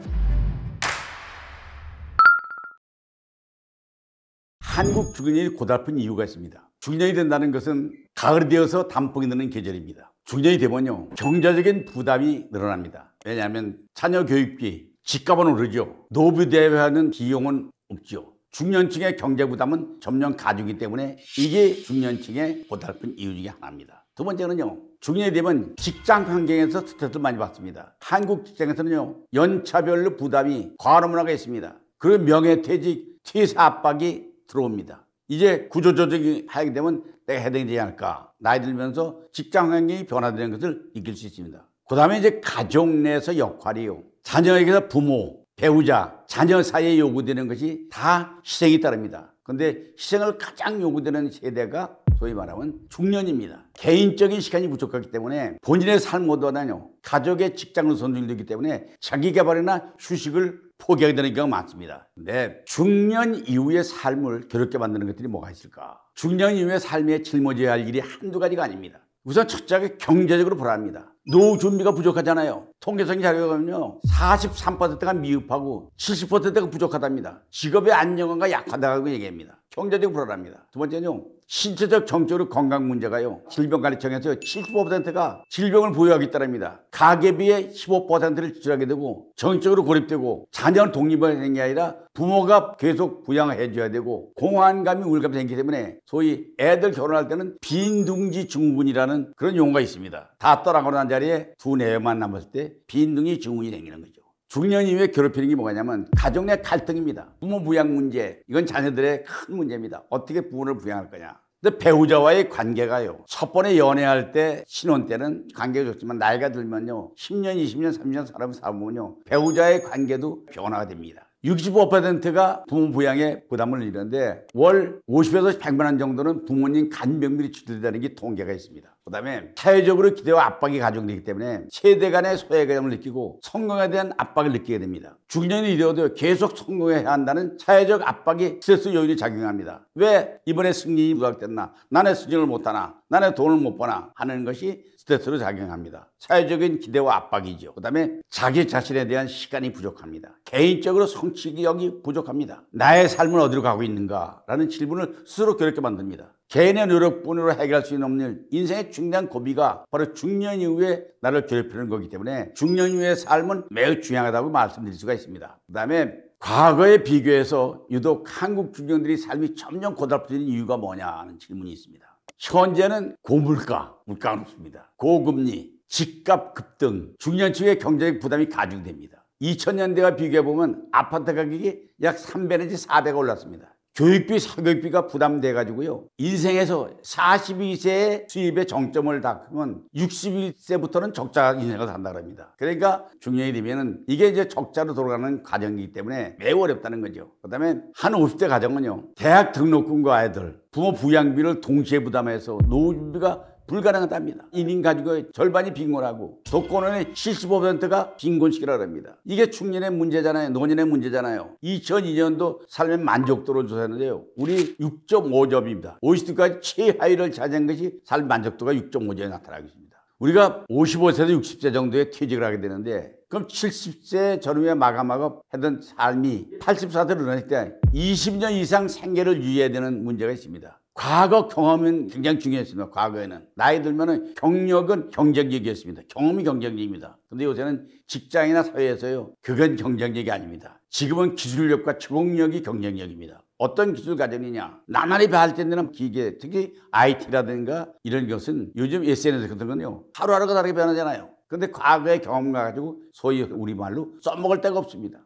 한국 중년이 고달픈 이유가 있습니다. 중년이 된다는 것은 가을이 되어서 단풍이 드는 계절입니다. 중년이 되면요, 경제적인 부담이 늘어납니다. 왜냐하면 자녀 교육비, 집값은 오르죠. 노후 대비하는 비용은 없죠. 중년층의 경제 부담은 점점 가중이기 때문에 이게 중년층의 고달픈 이유 중에 하나입니다. 두 번째는요, 중년이 되면 직장 환경에서 스트레스를 많이 받습니다. 한국 직장에서는요, 연차별로 부담이 과로 문화가 있습니다. 그리고 명예퇴직, 퇴사 압박이 들어옵니다. 이제 구조조정이 하게 되면 내가 해당되지 않을까. 나이 들면서 직장 환경이 변화되는 것을 느낄 수 있습니다. 그 다음에 이제 가족 내에서 역할이요. 자녀에게서 부모, 배우자, 자녀 사이에 요구되는 것이 다 희생이 따릅니다. 그런데 희생을 가장 요구되는 세대가 소위 말하면 중년입니다. 개인적인 시간이 부족하기 때문에 본인의 삶보다는요, 가족의 직장을 선중되기 때문에 자기 개발이나 휴식을 포기하게 되는 경우가 많습니다. 근데 중년 이후의 삶을 괴롭게 만드는 것들이 뭐가 있을까? 중년 이후의 삶에 짊어져야 할 일이 한두 가지가 아닙니다. 우선 첫째가 경제적으로 불안합니다. 노후 준비가 부족하잖아요. 통계성 자료가 보면요, 43%가 미흡하고 70%가 부족하답니다. 직업의 안정감과 약하다고 얘기합니다. 경제적으로 불안합니다. 두 번째는요, 신체적 정적으로 건강 문제가요, 질병관리청에서 75%가 질병을 보유하기 때문입니다. 가계비의 15%를 지출하게 되고 정적으로 고립되고 자녀는 독립하는 게 아니라 부모가 계속 부양해 줘야 되고 공황감이 우울감이 생기기 때문에 소위 애들 결혼할 때는 빈둥지 증후군이라는 그런 용어가 있습니다. 다 떠나고 난 자리에 두 내만 남았을 때 빈둥지 증후군이 생기는 거죠. 중년 이후에 괴롭히는 게 뭐냐면 가족 내 갈등입니다. 부모 부양 문제, 이건 자녀들의 큰 문제입니다. 어떻게 부모를 부양할 거냐. 근데 배우자와의 관계가요, 첫 번에 연애할 때, 신혼 때는 관계가 좋지만 나이가 들면요, 10년, 20년, 30년 사람을 살아보면요, 배우자의 관계도 변화가 됩니다. 65%가 부모 부양에 부담을 이루는데 월 50에서 100만 원 정도는 부모님 간병비로 지출되는 게 통계가 있습니다. 그 다음에 사회적으로 기대와 압박이 가중되기 때문에 세대 간의 소외감을 느끼고 성공에 대한 압박을 느끼게 됩니다. 중년이 되어도 계속 성공해야 한다는 사회적 압박이 스트레스 요인이 작용합니다. 왜 이번에 승진이 누락됐나? 나는 승진을 못하나? 나는 돈을 못 버나? 하는 것이 스트레스로 작용합니다. 사회적인 기대와 압박이죠. 그 다음에 자기 자신에 대한 시간이 부족합니다. 개인적으로 성취력이 부족합니다. 나의 삶은 어디로 가고 있는가? 라는 질문을 스스로 괴롭게 만듭니다. 개인의 노력뿐으로 해결할 수 있는 없는 인생의 중요한 고비가 바로 중년 이후에 나를 괴롭히는 거기 때문에 중년 이후의 삶은 매우 중요하다고 말씀드릴 수가 있습니다. 그 다음에 과거에 비교해서 유독 한국 중년들이 삶이 점점 고달퍼지는 이유가 뭐냐 하는 질문이 있습니다. 현재는 고물가, 물가가 높습니다. 고금리, 집값 급등, 중년층의 경제적 부담이 가중됩니다. 2000년대와 비교해보면 아파트 가격이 약 3배 내지 4배가 올랐습니다. 교육비, 사교육비가 부담돼가지고요, 인생에서 42세의 수입의 정점을 닦으면 61세부터는 적자 인생을 산다고 합니다. 그러니까 중년이 되면은 이게 이제 적자로 돌아가는 과정이기 때문에 매우 어렵다는 거죠. 그 다음에 한 50대 가정은요, 대학 등록금과 아이들, 부모 부양비를 동시에 부담해서 노후 준비가 불가능하답니다. 1인 가족의 절반이 빈곤하고 독거노인의 75%가 빈곤시기라고 합니다. 이게 중년의 문제잖아요. 노년의 문제잖아요. 2002년도 삶의 만족도를 조사했는데요, 우리 6.5점입니다. OECD까지 최하위를 차지한 것이 삶 만족도가 6.5점에 나타나고 있습니다. 우리가 55세에서 60세 정도에 퇴직을 하게 되는데 그럼 70세 전후에 마감하고 하던 삶이 84세로 늘어날 때 20년 이상 생계를 유지해야 되는 문제가 있습니다. 과거 경험은 굉장히 중요했습니다. 과거에는 나이 들면은 경력은 경쟁력이었습니다. 경험이 경쟁력입니다. 근데 요새는 직장이나 사회에서요, 그건 경쟁력이 아닙니다. 지금은 기술력과 적응력이 경쟁력입니다. 어떤 기술 가졌느냐? 나날이 발전되는 기계, 특히 IT라든가 이런 것은 요즘 SNS 같은 건요, 하루하루가 다르게 변하잖아요. 근데 과거의 경험 가지고 소위 우리말로 써먹을 데가 없습니다.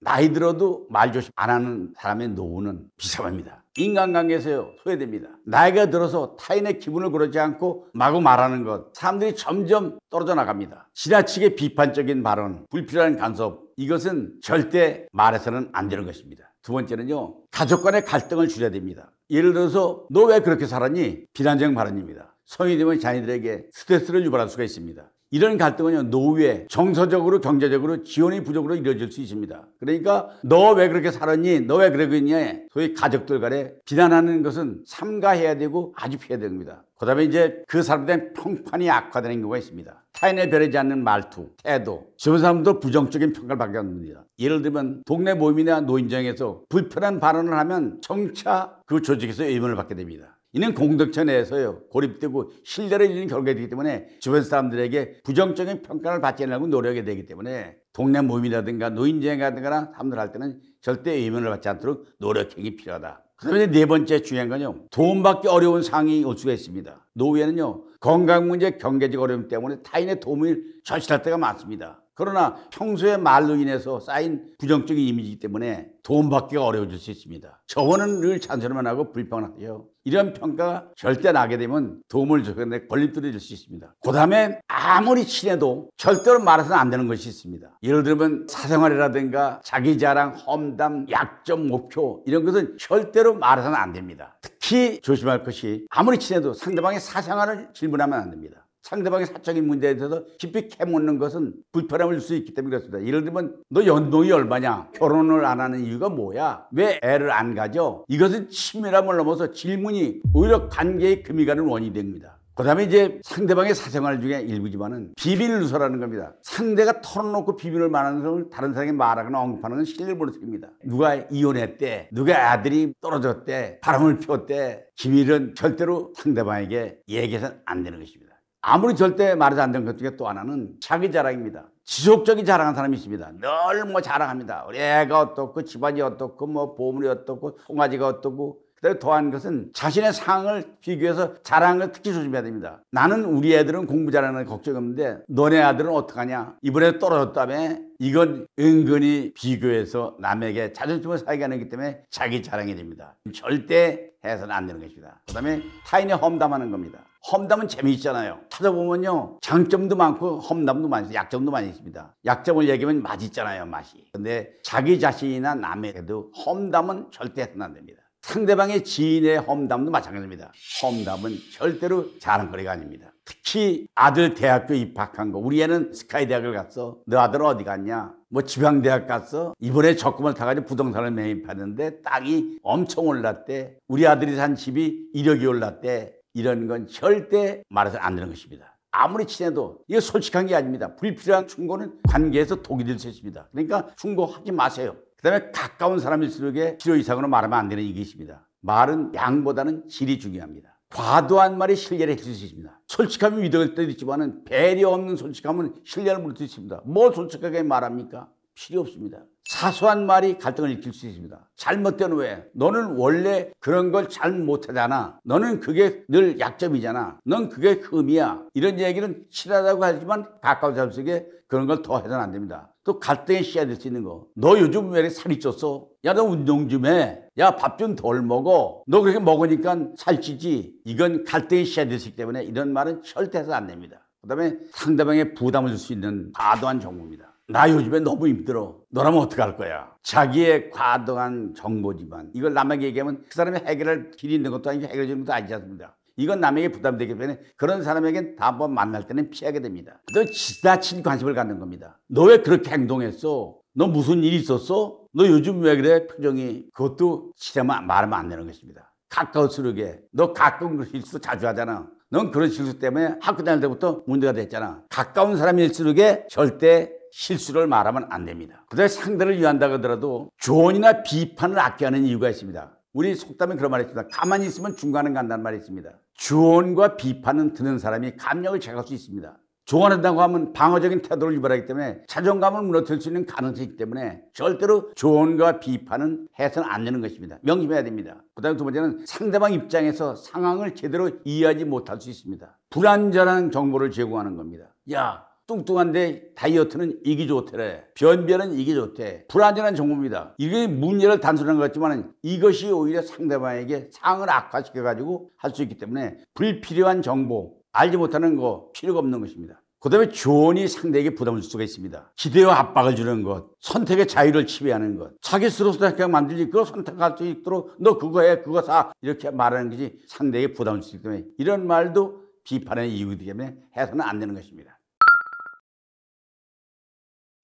나이 들어도 말 조심 안 하는 사람의 노후는 비참합니다. 인간관계에서요, 소외됩니다. 나이가 들어서 타인의 기분을 그러지 않고 마구 말하는 것, 사람들이 점점 떨어져 나갑니다. 지나치게 비판적인 발언, 불필요한 간섭, 이것은 절대 말해서는 안 되는 것입니다. 두 번째는요, 가족 간의 갈등을 줄여야 됩니다. 예를 들어서 너 왜 그렇게 살았니? 비난적 발언입니다. 성인이 되면 자녀들에게 스트레스를 유발할 수가 있습니다. 이런 갈등은요, 노후에 정서적으로 경제적으로 지원이 부족으로 이루어질 수 있습니다. 그러니까 너 왜 그렇게 살았니? 너 왜 그러고 있냐? 소위 가족들 간에 비난하는 것은 삼가해야 되고 아주 피해야 됩니다. 그 다음에 이제 그 사람에 대한 평판이 악화되는 경우가 있습니다. 타인을 배려하지 않는 말투, 태도, 주변 사람도 부정적인 평가를 받게 합니다. 예를 들면 동네 모임이나 노인정에서 불편한 발언을 하면 정차 그 조직에서 의문을 받게 됩니다. 이는 공동체 내에서요, 고립되고 신뢰를 잃는 결과가 되기 때문에 주변 사람들에게 부정적인 평가를 받지 않으려고 노력이 되기 때문에 동네 모임이라든가 노인정이라든가 사람들 할 때는 절대 의문을 받지 않도록 노력행이 필요하다. 그 다음에 네 번째 중요한 건요, 도움받기 어려운 상황이 올 수가 있습니다. 노후에는요, 건강 문제, 경제적 어려움 때문에 타인의 도움을 절실할 때가 많습니다. 그러나 평소에 말로 인해서 쌓인 부정적인 이미지이기 때문에 도움받기가 어려워질 수 있습니다. 저번은 늘 잔소리만 하고 불평하세요. 이런 평가가 절대 나게 되면 도움을 주는데 걸림돌이 될 수 있습니다. 그 다음에 아무리 친해도 절대로 말해서는 안 되는 것이 있습니다. 예를 들면 사생활이라든가 자기 자랑, 험담, 약점, 목표 이런 것은 절대로 말해서는 안 됩니다. 특히 조심할 것이 아무리 친해도 상대방의 사생활을 질문하면 안 됩니다. 상대방의 사적인 문제에 대해서 깊이 캐묻는 것은 불편함을 줄 수 있기 때문에 그렇습니다. 예를 들면 너 연봉이 얼마냐? 결혼을 안 하는 이유가 뭐야? 왜 애를 안 가져? 이것은 치밀함을 넘어서 질문이 오히려 관계에 금이 가는 원인이 됩니다. 그 다음에 이제 상대방의 사생활 중에 일부지만은 비밀 누설하는 겁니다. 상대가 털어놓고 비밀을 말하는 것을 다른 사람에게 말하거나 언급하는 건 신뢰를 무너뜨립니다. 누가 이혼했대, 누가 아들이 떨어졌대, 바람을 피웠대, 기밀은 절대로 상대방에게 얘기해서는 안 되는 것입니다. 아무리 절대 말해서 안 되는 것 중에 또 하나는 자기 자랑입니다. 지속적인 자랑하는 사람이 있습니다. 늘 뭐 자랑합니다. 우리 애가 어떻고 집안이 어떻고 뭐 보물이 어떻고 송아지가 어떻고. 그다음에 더한 것은 자신의 상황을 비교해서 자랑하는 걸 특히 조심해야 됩니다. 나는 우리 애들은 공부 잘하는 걱정이 없는데 너네 아들은 어떡하냐? 이번에 떨어졌다며? 이건 은근히 비교해서 남에게 자존심을 상하게 하기 때문에 자기 자랑이 됩니다. 절대 해서는 안 되는 것입니다. 그 다음에 타인의 험담하는 겁니다. 험담은 재미있잖아요. 찾아보면요 장점도 많고 험담도 많이 있어요. 약점도 많이 있습니다. 약점을 얘기하면 맛있잖아요, 맛이. 근데 자기 자신이나 남에게도 험담은 절대 해서는 안 됩니다. 상대방의 지인의 험담도 마찬가지입니다. 험담은 절대로 자랑거리가 아닙니다. 특히 아들 대학교 입학한 거. 우리 애는 스카이 대학을 갔어. 너 아들은 어디 갔냐? 뭐 지방대학 갔어? 이번에 적금을 타가지고 부동산을 매입하는데 땅이 엄청 올랐대. 우리 아들이 산 집이 1억이 올랐대. 이런 건 절대 말해서 안 되는 것입니다. 아무리 친해도 이거 솔직한 게 아닙니다. 불필요한 충고는 관계에서 독이 될 수 있습니다. 그러니까 충고하지 마세요. 그 다음에 가까운 사람일수록 필요 이상으로 말하면 안 되는 이게 있습니다. 말은 양보다는 질이 중요합니다. 과도한 말이 신뢰를 해칠 수 있습니다. 솔직함이 위대할 때도 있지만 배려 없는 솔직함은 신뢰를 물 수 있습니다. 뭘 솔직하게 말합니까? 필요 없습니다. 사소한 말이 갈등을 일으킬 수 있습니다. 잘못된 왜? 너는 원래 그런 걸 잘 못하잖아. 너는 그게 늘 약점이잖아. 넌 그게 흠이야. 이런 얘기는 싫어하다고 하지만 가까운 사람 속에 그런 걸 더 해서는 안 됩니다. 또 갈등의 씨앗이 될 수 있는 거. 너 요즘 왜 이렇게 살이 쪘어? 야, 너 운동 좀 해. 야, 밥 좀 덜 먹어. 너 그렇게 먹으니까 살찌지. 이건 갈등의 씨앗이 될 수 있기 때문에 이런 말은 절대 해서 안 됩니다. 그 다음에 상대방에 부담을 줄 수 있는 과도한 정보입니다. 나 요즘에 너무 힘들어. 너라면 어떡할 거야? 자기의 과도한 정보지만 이걸 남에게 얘기하면 그 사람이 해결할 길이 있는 것도 아니고 해결해 주는 것도 아니지 않습니까? 이건 남에게 부담되기 때문에 그런 사람에겐 다음번 만날 때는 피하게 됩니다. 너 지나친 관심을 갖는 겁니다. 너 왜 그렇게 행동했어? 너 무슨 일이 있었어? 너 요즘 왜 그래? 표정이. 그것도 지나면 말하면 안 되는 것입니다. 가까울수록에 너 가끔 실수 자주 하잖아. 넌 그런 실수 때문에 학교 다닐 때부터 문제가 됐잖아. 가까운 사람일수록에 절대 실수를 말하면 안 됩니다. 그다음에 상대를 위한다고 하더라도 조언이나 비판을 아껴야 하는 이유가 있습니다. 우리 속담에 그런 말이 있습니다. 가만히 있으면 중간은 간다는 말이 있습니다. 조언과 비판은 듣는 사람이 감정을 제거할 수 있습니다. 조언한다고 하면 방어적인 태도를 유발하기 때문에 자존감을 무너뜨릴 수 있는 가능성이 있기 때문에 절대로 조언과 비판은 해서는 안 되는 것입니다. 명심해야 됩니다. 그 다음에 두 번째는 상대방 입장에서 상황을 제대로 이해하지 못할 수 있습니다. 불완전한 정보를 제공하는 겁니다. 야, 뚱뚱한데 다이어트는 이기 좋대래. 변변은 이기 좋대. 불완전한 정보입니다. 이게 문제를 단순한 것 같지만 이것이 오히려 상대방에게 상황을 악화시켜가지고 할 수 있기 때문에 불필요한 정보, 알지 못하는 거 필요가 없는 것입니다. 그 다음에 조언이 상대에게 부담을 줄 수가 있습니다. 기대와 압박을 주는 것, 선택의 자유를 침해하는 것, 자기 스스로 생각하게 만들지 그거 선택할 수 있도록 너 그거 해, 그거 사 이렇게 말하는 것이 상대에게 부담을 주기 때문에 이런 말도 비판의 이유이기 때문에 해서는 안 되는 것입니다.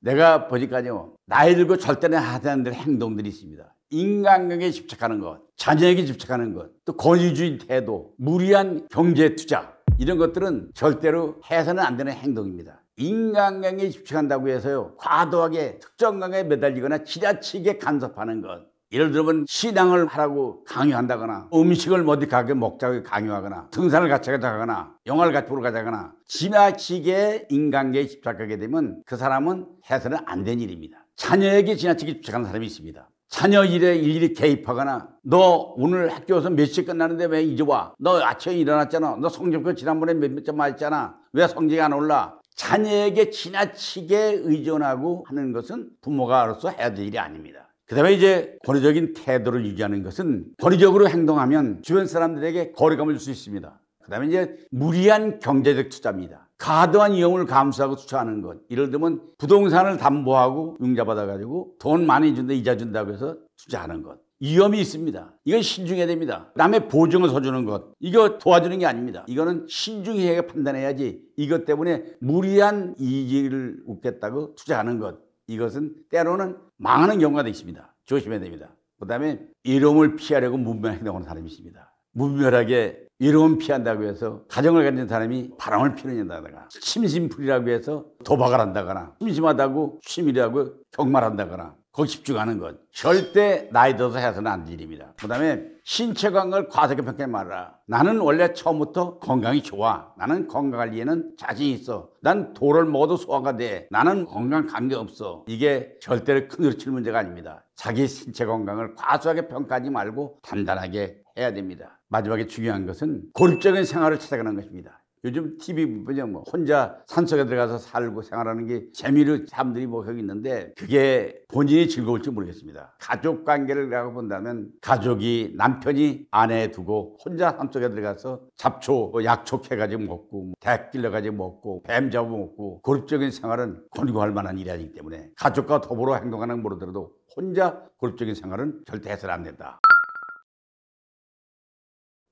내가 보니까요, 나이 들고 절대는 하지 않는 행동들이 있습니다. 인간관계에 집착하는 것, 자녀에게 집착하는 것, 또 권위주의 태도, 무리한 경제 투자 이런 것들은 절대로 해서는 안 되는 행동입니다. 인간관계에 집착한다고 해서요, 과도하게 특정 관계에 매달리거나 지나치게 간섭하는 것, 예를 들면 신앙을 하라고 강요한다거나 음식을 어디 가게 먹자고 강요하거나 등산을 같이 가자거나 영화를 같이 보러 가자거나 지나치게 인간계에 집착하게 되면 그 사람은 해서는 안 된 일입니다. 자녀에게 지나치게 집착하는 사람이 있습니다. 자녀 일에 일일이 개입하거나 너 오늘 학교 와서 몇 시에 끝나는데 왜 이제 와? 너 아침에 일어났잖아. 너 성적표 지난번에 몇 점 맞았잖아. 왜 성적이 안 올라? 자녀에게 지나치게 의존하고 하는 것은 부모가로서 해야 될 일이 아닙니다. 그 다음에 이제 권위적인 태도를 유지하는 것은 권위적으로 행동하면 주변 사람들에게 거리감을 줄 수 있습니다. 그 다음에 이제 무리한 경제적 투자입니다. 과도한 위험을 감수하고 투자하는 것. 예를 들면 부동산을 담보하고 융자받아가지고 돈 많이 준다, 이자 준다고 해서 투자하는 것. 위험이 있습니다. 이건 신중해야 됩니다. 남의 보증을 서주는 것. 이거 도와주는 게 아닙니다. 이거는 신중해야 판단해야지. 이것 때문에 무리한 이익을 얻겠다고 투자하는 것. 이것은 때로는 망하는 경우가 있습니다. 조심해야 됩니다. 그 다음에 이로움을 피하려고 무분별한 행동하는 사람이 있습니다. 무분별하게 이로움 피한다고 해서 가정을 가진 사람이 바람을 피우는다거나 심심풀이라고 해서 도박을 한다거나 심심하다고 취미라고 경말한다거나 거기 집중하는 것 절대 나이 들어서 해서는 안 될 일입니다. 그 다음에 신체 건강을 과하게 평가하지 말아라. 나는 원래 처음부터 건강이 좋아. 나는 건강관리에는 자신 있어. 난 돌을 먹어도 소화가 돼. 나는 건강 관계없어. 이게 절대로 큰 소리 칠 문제가 아닙니다. 자기 신체 건강을 과소하게 평가하지 말고 단단하게 해야 됩니다. 마지막에 중요한 것은 고립적인 생활을 찾아가는 것입니다. 요즘 TV 보면 뭐 혼자 산속에 들어가서 살고 생활하는 게 재미로 사람들이 뭐 하고 있는데 그게 본인이 즐거울지 모르겠습니다. 가족 관계를 가고 본다면 가족이 남편이 아내에 두고 혼자 산속에 들어가서 잡초, 약초 캐가지고 먹고 대 길러가지고 먹고 뱀 잡아 먹고 고립적인 생활은 권고할 만한 일이 아니기 때문에 가족과 더불어 행동하는 모르더라도 혼자 고립적인 생활은 절대 해서는 안 된다.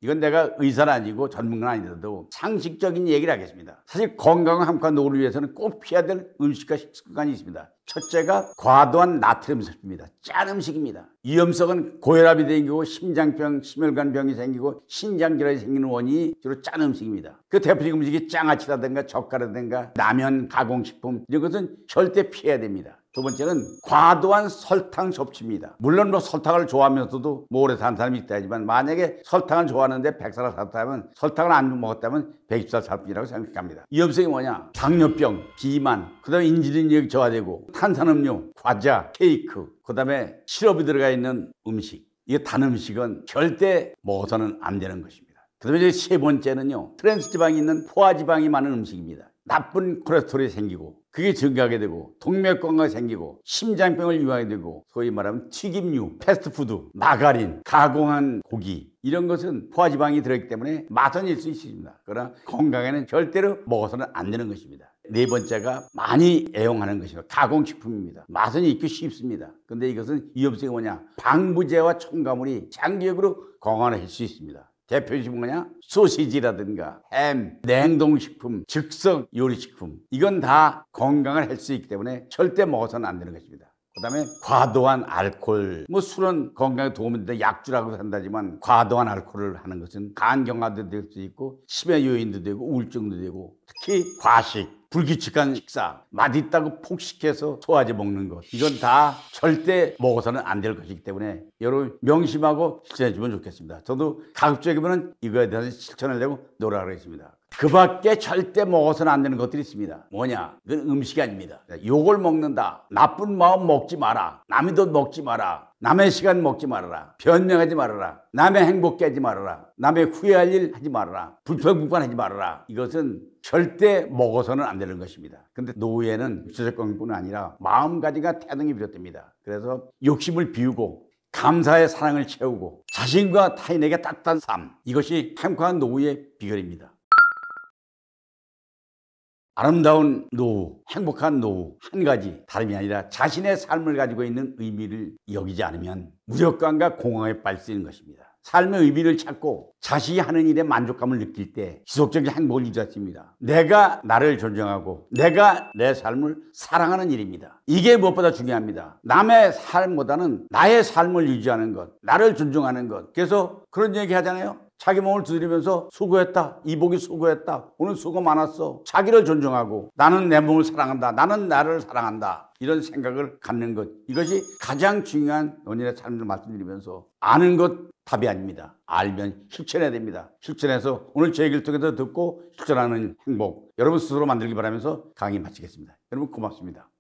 이건 내가 의사는 아니고 전문가는 아니더라도 상식적인 얘기를 하겠습니다. 사실 건강한 함과 노후를 위해서는 꼭 피해야 될 음식과 식습관이 있습니다. 첫째가 과도한 나트륨 섭취입니다. 짠 음식입니다. 위험성은 고혈압이 생기고 심장병, 심혈관병이 생기고 신장질환이 생기는 원인이 주로 짠 음식입니다. 그 대표적인 음식이 장아찌라든가 젓갈이라든가 라면, 가공식품 이런 것은 절대 피해야 됩니다. 두 번째는 과도한 설탕 섭취입니다. 물론 뭐 설탕을 좋아하면서도 뭐 오래 산 사람이 있다지만 만약에 설탕을 좋아하는데 100살 살았다면 설탕을 안 먹었다면 120살 살 뿐이라고 생각합니다. 위험성이 뭐냐? 당뇨병, 비만, 그 다음에 인지능력이 저하되고 탄산음료, 과자, 케이크, 그 다음에 시럽이 들어가 있는 음식. 이게 단 음식은 절대 먹어서는 안 되는 것입니다. 그 다음에 이제 세 번째는요. 트랜스지방이 있는 포화지방이 많은 음식입니다. 나쁜 콜레스테롤이 생기고 그게 증가하게 되고 동맥경화가 생기고 심장병을 유발하게 되고 소위 말하면 튀김류, 패스트푸드, 마가린, 가공한 고기 이런 것은 포화지방이 들어있기 때문에 맛은 있을 수 있습니다. 그러나 건강에는 절대로 먹어서는 안 되는 것입니다. 네 번째가 많이 애용하는 것입니다. 가공식품입니다. 맛은 있기 쉽습니다. 근데 이것은 위험성이 뭐냐? 방부제와 첨가물이 장기적으로 건강을 할 수 있습니다. 대표적인 뭐냐? 소시지라든가 햄, 냉동식품, 즉석 요리식품 이건 다 건강을 할 수 있기 때문에 절대 먹어서는 안 되는 것입니다. 그 다음에 과도한 알코올, 뭐 술은 건강에 도움이 된다 약주라고 한다지만 과도한 알코올을 하는 것은 간경화도 될 수 있고 치매 요인도 되고 우울증도 되고 특히 과식, 불규칙한 식사, 맛있다고 폭식해서 소화제 먹는 것 이건 다 절대 먹어서는 안 될 것이기 때문에 여러분 명심하고 실천해 주면 좋겠습니다. 저도 가급적이면 이거에 대해서 실천을 내고 노력하겠습니다. 그 밖에 절대 먹어서는 안 되는 것들이 있습니다. 뭐냐? 이건 음식이 아닙니다. 욕을 먹는다. 나쁜 마음 먹지 마라. 남의 돈 먹지 마라. 남의 시간 먹지 말아라. 변명하지 말아라. 남의 행복 깨지 말아라. 남의 후회할 일 하지 말아라. 불평불만하지 말아라. 이것은 절대 먹어서는 안 되는 것입니다. 근데 노후에는 육체적 건강뿐 아니라 마음가짐과 태동이 비롯됩니다. 그래서 욕심을 비우고 감사의 사랑을 채우고 자신과 타인에게 따뜻한 삶 이것이 행복한 노후의 비결입니다. 아름다운 노후, 행복한 노후 한 가지 다름이 아니라 자신의 삶을 가지고 있는 의미를 여기지 않으면 무력감과 공허에 빠질 수 있는 것입니다. 삶의 의미를 찾고 자신이 하는 일에 만족감을 느낄 때 지속적인 행복을 유지했습니다. 내가 나를 존중하고 내가 내 삶을 사랑하는 일입니다. 이게 무엇보다 중요합니다. 남의 삶보다는 나의 삶을 유지하는 것, 나를 존중하는 것. 그래서 그런 얘기 하잖아요. 자기 몸을 두드리면서 수고했다. 이복이 수고했다. 오늘 수고 많았어. 자기를 존중하고 나는 내 몸을 사랑한다. 나는 나를 사랑한다. 이런 생각을 갖는 것. 이것이 가장 중요한 원인의 삶을 말씀드리면서 아는 것 답이 아닙니다. 알면 실천해야 됩니다. 실천해서 오늘 제 얘기를 통해서 듣고 실천하는 행복 여러분 스스로 만들기 바라면서 강의 마치겠습니다. 여러분 고맙습니다.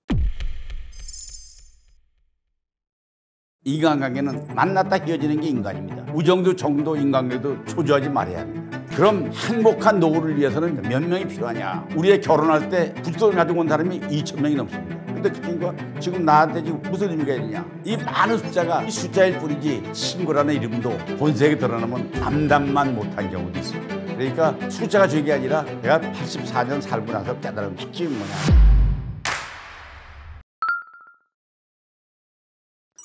인간관계는 만났다 헤어지는 게 인간입니다. 우정도 정도 인간관계도 초조하지 말아야 합니다. 그럼 행복한 노후를 위해서는 몇 명이 필요하냐? 우리의 결혼할 때 부적을 가지고 온 사람이 2,000명이 넘습니다. 근데 그 친구가 지금 나한테 지금 무슨 의미가 있느냐? 이 많은 숫자가 이 숫자일 뿐이지 친구라는 이름도 본색이 드러나면 남담만 못한 경우도 있습니다. 그러니까 숫자가 중요한 게 아니라 내가 84년 살고 나서 깨달은 핵심이 뭐냐?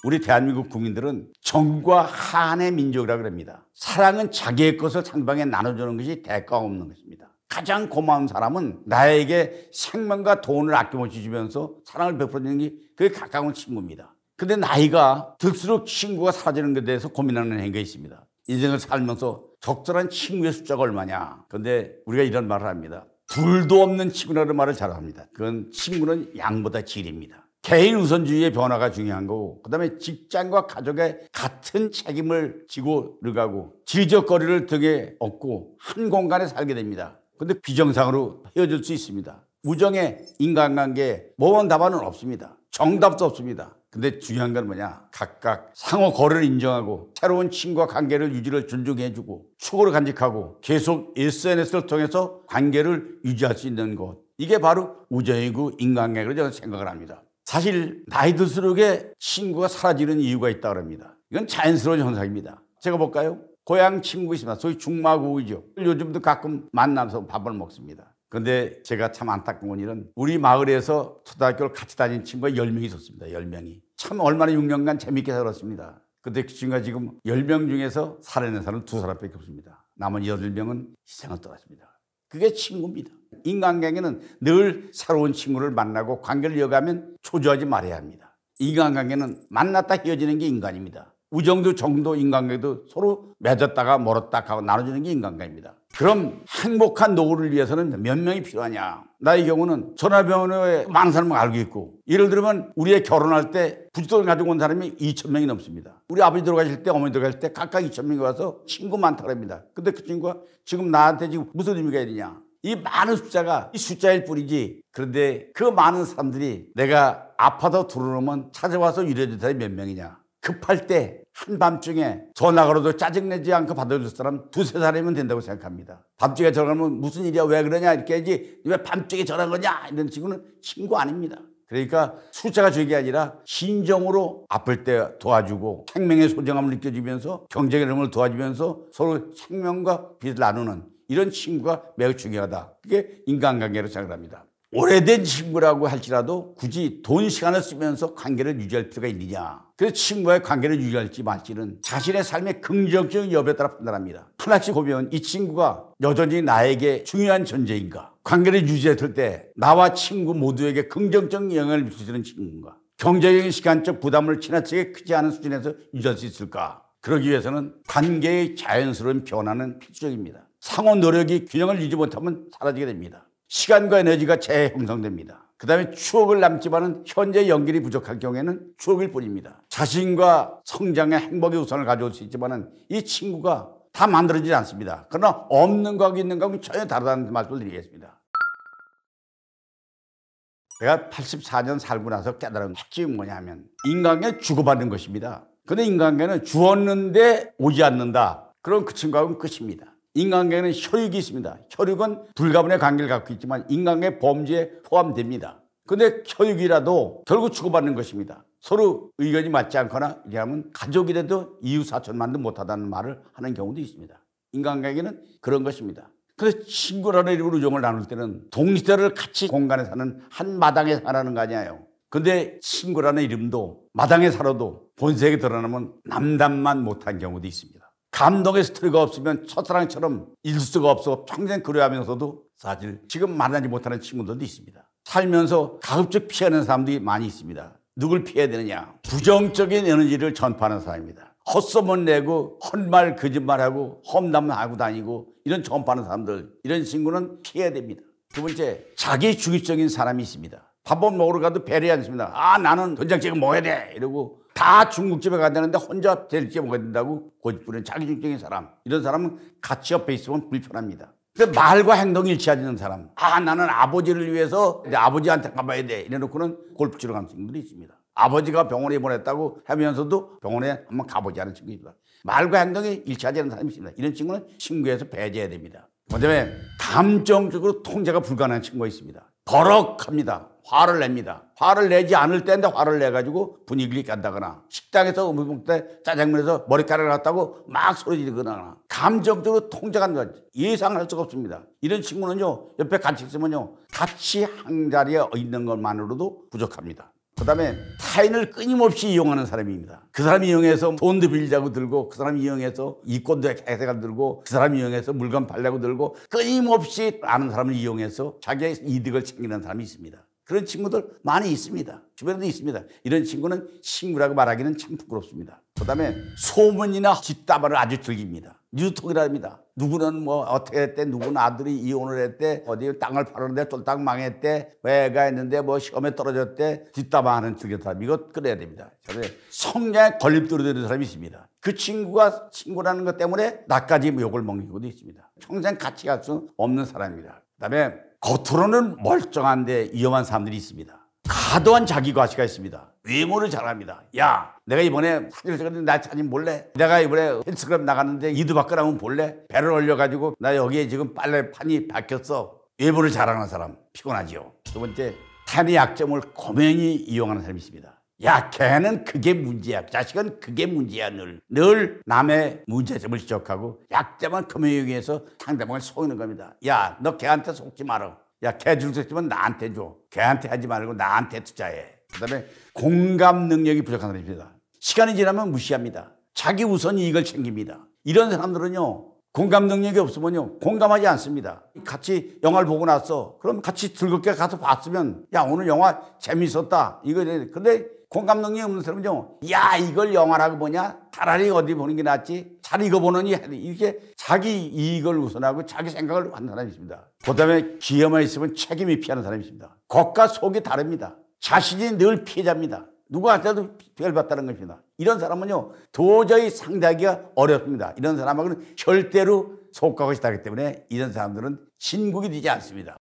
우리 대한민국 국민들은 정과 한의 민족이라고 합니다. 사랑은 자기의 것을 상대방에 나눠주는 것이 대가 없는 것입니다. 가장 고마운 사람은 나에게 생명과 돈을 아낌없이 주면서 사랑을 베풀어주는 게 그게 가까운 친구입니다. 근데 나이가 들수록 친구가 사라지는 것에 대해서 고민하는 행위가 있습니다. 인생을 살면서 적절한 친구의 숫자가 얼마냐. 근데 우리가 이런 말을 합니다. 둘도 없는 친구라는 말을 잘 합니다. 그건 친구는 양보다 질입니다. 개인 우선주의의 변화가 중요한 거고, 그 다음에 직장과 가족의 같은 책임을 지고 들어가고 지적거리를 등에 업고 한 공간에 살게 됩니다. 근데 비정상으로 헤어질 수 있습니다. 우정의 인간관계에 모범 답안은 없습니다. 정답도 없습니다. 근데 중요한 건 뭐냐? 각각 상호 거래를 인정하고 새로운 친구와 관계를 유지를 존중해주고 추구를 간직하고 계속 SNS를 통해서 관계를 유지할 수 있는 것, 이게 바로 우정이고 인간관계로 저는 생각을 합니다. 사실 나이 들수록에 친구가 사라지는 이유가 있다고 합니다. 이건 자연스러운 현상입니다. 제가 볼까요? 고향 친구 있습니다. 소위 중마고이죠. 요즘도 가끔 만나서 밥을 먹습니다. 그런데 제가 참 안타까운 일은 우리 마을에서 초등학교를 같이 다닌 친구가 10명이 있었습니다. 10명이. 참 얼마나 6년간 재밌게 살았습니다. 근데 그 친구가 지금 10명 중에서 살아있는 사람은 2사람밖에 없습니다. 나머지 8명은 희생을 떠났습니다. 그게 친구입니다. 인간관계는 늘 새로운 친구를 만나고 관계를 이어가면 초조하지 말아야 합니다. 인간관계는 만났다 헤어지는 게 인간입니다. 우정도 정도 인간관계도 서로 맺었다가 멀었다 하고 나눠주는 게 인간관계입니다. 그럼 행복한 노후를 위해서는 몇 명이 필요하냐? 나의 경우는 전화번호에 많은 사람을 알고 있고, 예를 들면 우리의 결혼할 때 부적을 가지고 온 사람이 2,000명이 넘습니다. 우리 아버지 들어가실 때 어머니 들어가실 때 각각 2,000명이 와서 친구 많다고 합니다. 근데 그 친구가 지금 나한테 지금 무슨 의미가 있느냐? 이 많은 숫자가 이 숫자일 뿐이지, 그런데 그 많은 사람들이 내가 아파서 들어오면 찾아와서 위로해줄 사람이 몇 명이냐? 급할 때 한밤중에 전화 걸어도 짜증내지 않고 받아줄 사람 2-3사람이면 된다고 생각합니다. 밤중에 전화하면 무슨 일이야, 왜 그러냐 이렇게 하지, 왜 밤중에 전화한 거냐, 이런 친구는 친구 아닙니다. 그러니까 숫자가 중요한 게 아니라 심정으로 아플 때 도와주고 생명의 소중함을 느껴주면서 경쟁의 흐름을 도와주면서 서로 생명과 빛을 나누는 이런 친구가 매우 중요하다. 그게 인간관계로 생각합니다. 오래된 친구라고 할지라도 굳이 돈 시간을 쓰면서 관계를 유지할 필요가 있느냐. 그래서 친구와의 관계를 유지할지 말지는 자신의 삶의 긍정적인 여부에 따라 판단합니다. 하나씩 보면 이 친구가 여전히 나에게 중요한 존재인가, 관계를 유지했을 때 나와 친구 모두에게 긍정적인 영향을 미치는 친구인가, 경제적인 시간적 부담을 지나치게 크지 않은 수준에서 유지할 수 있을까. 그러기 위해서는 관계의 자연스러운 변화는 필수적입니다. 상호 노력이 균형을 유지 못하면 사라지게 됩니다. 시간과 에너지가 재형성됩니다. 그 다음에 추억을 남지만은 현재 연결이 부족할 경우에는 추억일 뿐입니다. 자신과 성장의 행복의 우선을 가져올 수 있지만은 이 친구가 다 만들어지지 않습니다. 그러나 없는 거하고 있는 거하고 전혀 다르다는 말씀을 드리겠습니다. 내가 84년 살고 나서 깨달은 핵심이 뭐냐면 인간관계는 주고받는 것입니다. 근데 인간관계는 주었는데 오지 않는다. 그럼 그 친구하고는 끝입니다. 인간관계는 혈육이 있습니다. 혈육은 불가분의 관계를 갖고 있지만 인간관계 범주에 포함됩니다. 그런데 혈육이라도 결국 주고받는 것입니다. 서로 의견이 맞지 않거나 이러면 가족이라도 이웃사촌만도 못하다는 말을 하는 경우도 있습니다. 인간관계는 그런 것입니다. 그래서 친구라는 이름으로 우정을 나눌 때는 동시대를 같이 공간에 사는 한 마당에 살아는 거 아니에요. 근데 친구라는 이름도 마당에 살아도 본색이 드러나면 남담만 못한 경우도 있습니다. 감동의 스토리가 없으면 첫사랑처럼 잊을 수가 없어 평생 그리워하면서도 사실 지금 만나지 못하는 친구들도 있습니다. 살면서 가급적 피하는 사람들이 많이 있습니다. 누굴 피해야 되느냐? 부정적인 에너지를 전파하는 사람입니다. 헛소문 내고 헛말 거짓말하고 험담만 하고 다니고 이런 전파하는 사람들, 이런 친구는 피해야 됩니다. 두 번째, 자기 중립적인 사람이 있습니다. 밥을 먹으러 가도 배려하지 않습니다. 아, 나는 된장찌개 먹어야 돼 이러고 다 중국집에 가자는데 혼자 된장찌개 먹어야 된다고 고집부리는 자기중적인 사람, 이런 사람은 같이 옆에 있으면 불편합니다. 근데 말과 행동이 일치하지 않는 사람, 아, 나는 아버지를 위해서 내 아버지한테 가봐야 돼 이래놓고는 골프 치러 가는 친구들이 있습니다. 아버지가 병원에 입원했다고 하면서도 병원에 한번 가보지 않은 친구입니다. 말과 행동이 일치하지 않는 사람이 있습니다. 이런 친구는 친구에서 배제해야 됩니다. 그다음에 감정적으로 통제가 불가능한 친구가 있습니다. 버럭합니다. 화를 냅니다. 화를 내지 않을 때인데 화를 내가지고 분위기를 깐다거나 식당에서 음식 먹을 때 짜장면에서 머리카락을 갖다고 막 소리 지르거나 감정적으로 통제가 안 돼. 예상할 수가 없습니다. 이런 친구는요, 옆에 같이 있으면요, 같이 한 자리에 있는 것만으로도 부족합니다. 그 다음에 타인을 끊임없이 이용하는 사람입니다. 그 사람 이용해서 돈도 빌려고 들고, 그 사람 이용해서 이권도 해세가 들고, 그 사람 이용해서 물건 팔려고 들고, 끊임없이 아는 사람을 이용해서 자기의 이득을 챙기는 사람이 있습니다. 그런 친구들 많이 있습니다. 주변에도 있습니다. 이런 친구는 친구라고 말하기는 참 부끄럽습니다. 그 다음에 소문이나 뒷담화를 아주 즐깁니다. 뉴스톡이랍니다. 누구는 뭐 어떻게 했대, 누구는 아들이 이혼을 했대, 어디 땅을 팔았는데 쫄딱 망했대, 애가 했는데 뭐 시험에 떨어졌대, 뒷담화하는 사람, 이거 끊어야 됩니다. 성장에 걸림돌이 되는 사람이 있습니다. 그 친구가 친구라는 것 때문에 나까지 욕을 먹는 경우도 있습니다. 평생 같이 갈 수 없는 사람입니다. 그 다음에 겉으로는 멀쩡한데 위험한 사람들이 있습니다. 과도한 자기과시가 있습니다. 외모를 잘합니다. 야, 내가 이번에 사진을 찍었는데 나 사진 볼래? 내가 이번에 헬스클럽 나갔는데 이두박근 하면 볼래? 배를 올려가지고 나 여기에 지금 빨래판이 박혔어. 외모를 자랑하는 사람 피곤하지요. 두 번째, 타인의 약점을 고명히 이용하는 사람이 있습니다. 야, 걔는 그게 문제야. 자식은 그게 문제야. 늘 남의 문제점을 지적하고 약점을 금융위해서 상대방을 속이는 겁니다. 야, 너 걔한테 속지 마라. 야, 걔 줄 수 있으면 나한테 줘. 걔한테 하지 말고 나한테 투자해. 그 다음에 공감 능력이 부족한 사람입니다. 시간이 지나면 무시합니다. 자기 우선 이익을 챙깁니다. 이런 사람들은요, 공감 능력이 없으면요, 공감하지 않습니다. 같이 영화를 보고 났어. 그럼 같이 즐겁게 가서 봤으면, 야, 오늘 영화 재밌었다. 이거, 근데 공감 능력이 없는 사람은요, 야, 이걸 영화라고 보냐? 차라리 어디 보는 게 낫지? 잘 이거 보느니? 이렇게 자기 이익을 우선하고 자기 생각을 하는 사람이 있습니다. 그 다음에 기회만 있으면 책임이 피하는 사람이 있습니다. 겉과 속이 다릅니다. 자신이 늘 피해자입니다. 누구한테도 피해를 받다는 것입니다. 이런 사람은요, 도저히 상대하기가 어렵습니다. 이런 사람하고는 절대로 속과 겉이 다르기 때문에 이런 사람들은 친구가 되지 않습니다.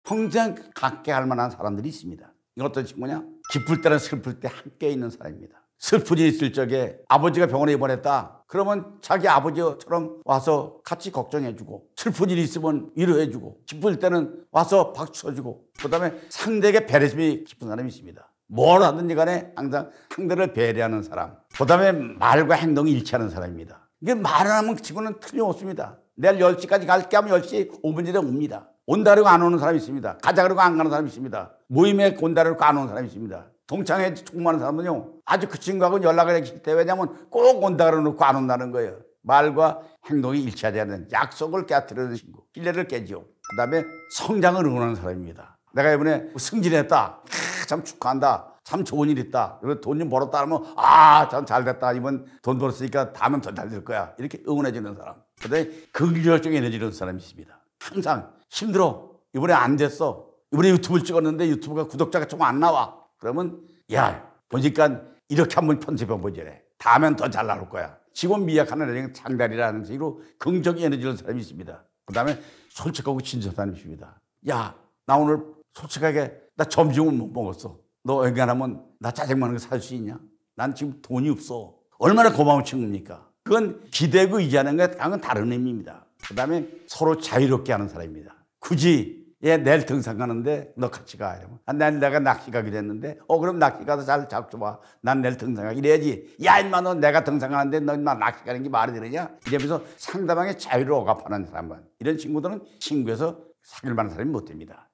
평생 함께 할 만한 사람들이 있습니다. 이건 어떤 친구냐? 기쁠 때는 슬플 때 함께 있는 사람입니다. 슬픈 일이 있을 적에 아버지가 병원에 입원했다. 그러면 자기 아버지처럼 와서 같이 걱정해주고, 슬픈 일이 있으면 위로해주고, 기쁠 때는 와서 박수 쳐주고, 그 다음에 상대에게 배려심이 깊은 사람이 있습니다. 뭘 하든지 간에 항상 상대를 배려하는 사람. 그 다음에 말과 행동이 일치하는 사람입니다. 이게 말을 하면 그 친구는 틀림없습니다. 내일 10시까지 갈게 하면 10시 5분 전에 옵니다. 온다 그러고 안 오는 사람이 있습니다. 가자 그러고 안 가는 사람이 있습니다. 모임에 온다 그러고 안 오는 사람이 있습니다. 동창회 총무하는 사람은요, 아주 그 친구하고 연락을 하기 싫대. 왜냐하면 꼭 온다 그러놓고 안 온다는 거예요. 말과 행동이 일치하지 않는, 약속을 깨뜨리는 친구, 신뢰를 깨지요. 그 다음에 성장을 응원하는 사람입니다. 내가 이번에 승진했다. 참 축하한다. 참 좋은 일 있다. 그리고 돈 좀 벌었다 하면, 아, 참 잘 됐다. 이번 돈 벌었으니까 다음엔 더 잘 될 거야. 이렇게 응원해주는 사람. 그 다음에 긍정적 에너지를 주는 사람이 있습니다. 항상 힘들어. 이번에 안 됐어. 이번에 유튜브를 찍었는데 유튜브가 구독자가 좀 안 나와. 그러면, 야, 보니까 이렇게 한번 편집해보지. 다음엔 더 잘 나올 거야. 직원 미약하는 애는 장달이라는 식으로 긍정 에너지를 주는 사람이 있습니다. 그 다음에 솔직하고 진솔한 사람이 있습니다. 야, 나 오늘 솔직하게 나 점심을 못 먹었어. 너 웬간하면 나 짜장면 거 살 수 있냐? 난 지금 돈이 없어. 얼마나 고마운 친구입니까? 그건 기대고 의지하는 것과는 다른 의미입니다. 그 다음에 서로 자유롭게 하는 사람입니다. 굳이 얘 내일 등산 가는데 너 같이 가. 이러면 내일 내가 낚시 가기로 했는데 그럼 낚시 가서 잘 잡숴 봐. 난 내일 등산 가. 이래야지. 야 인마 너 내가 등산 가는데 너 인마 낚시 가는 게 말이 되느냐? 이러면서 상대방의 자유를 억압하는 사람만. 이런 친구들은 친구에서 사귈 만한 사람이 못 됩니다.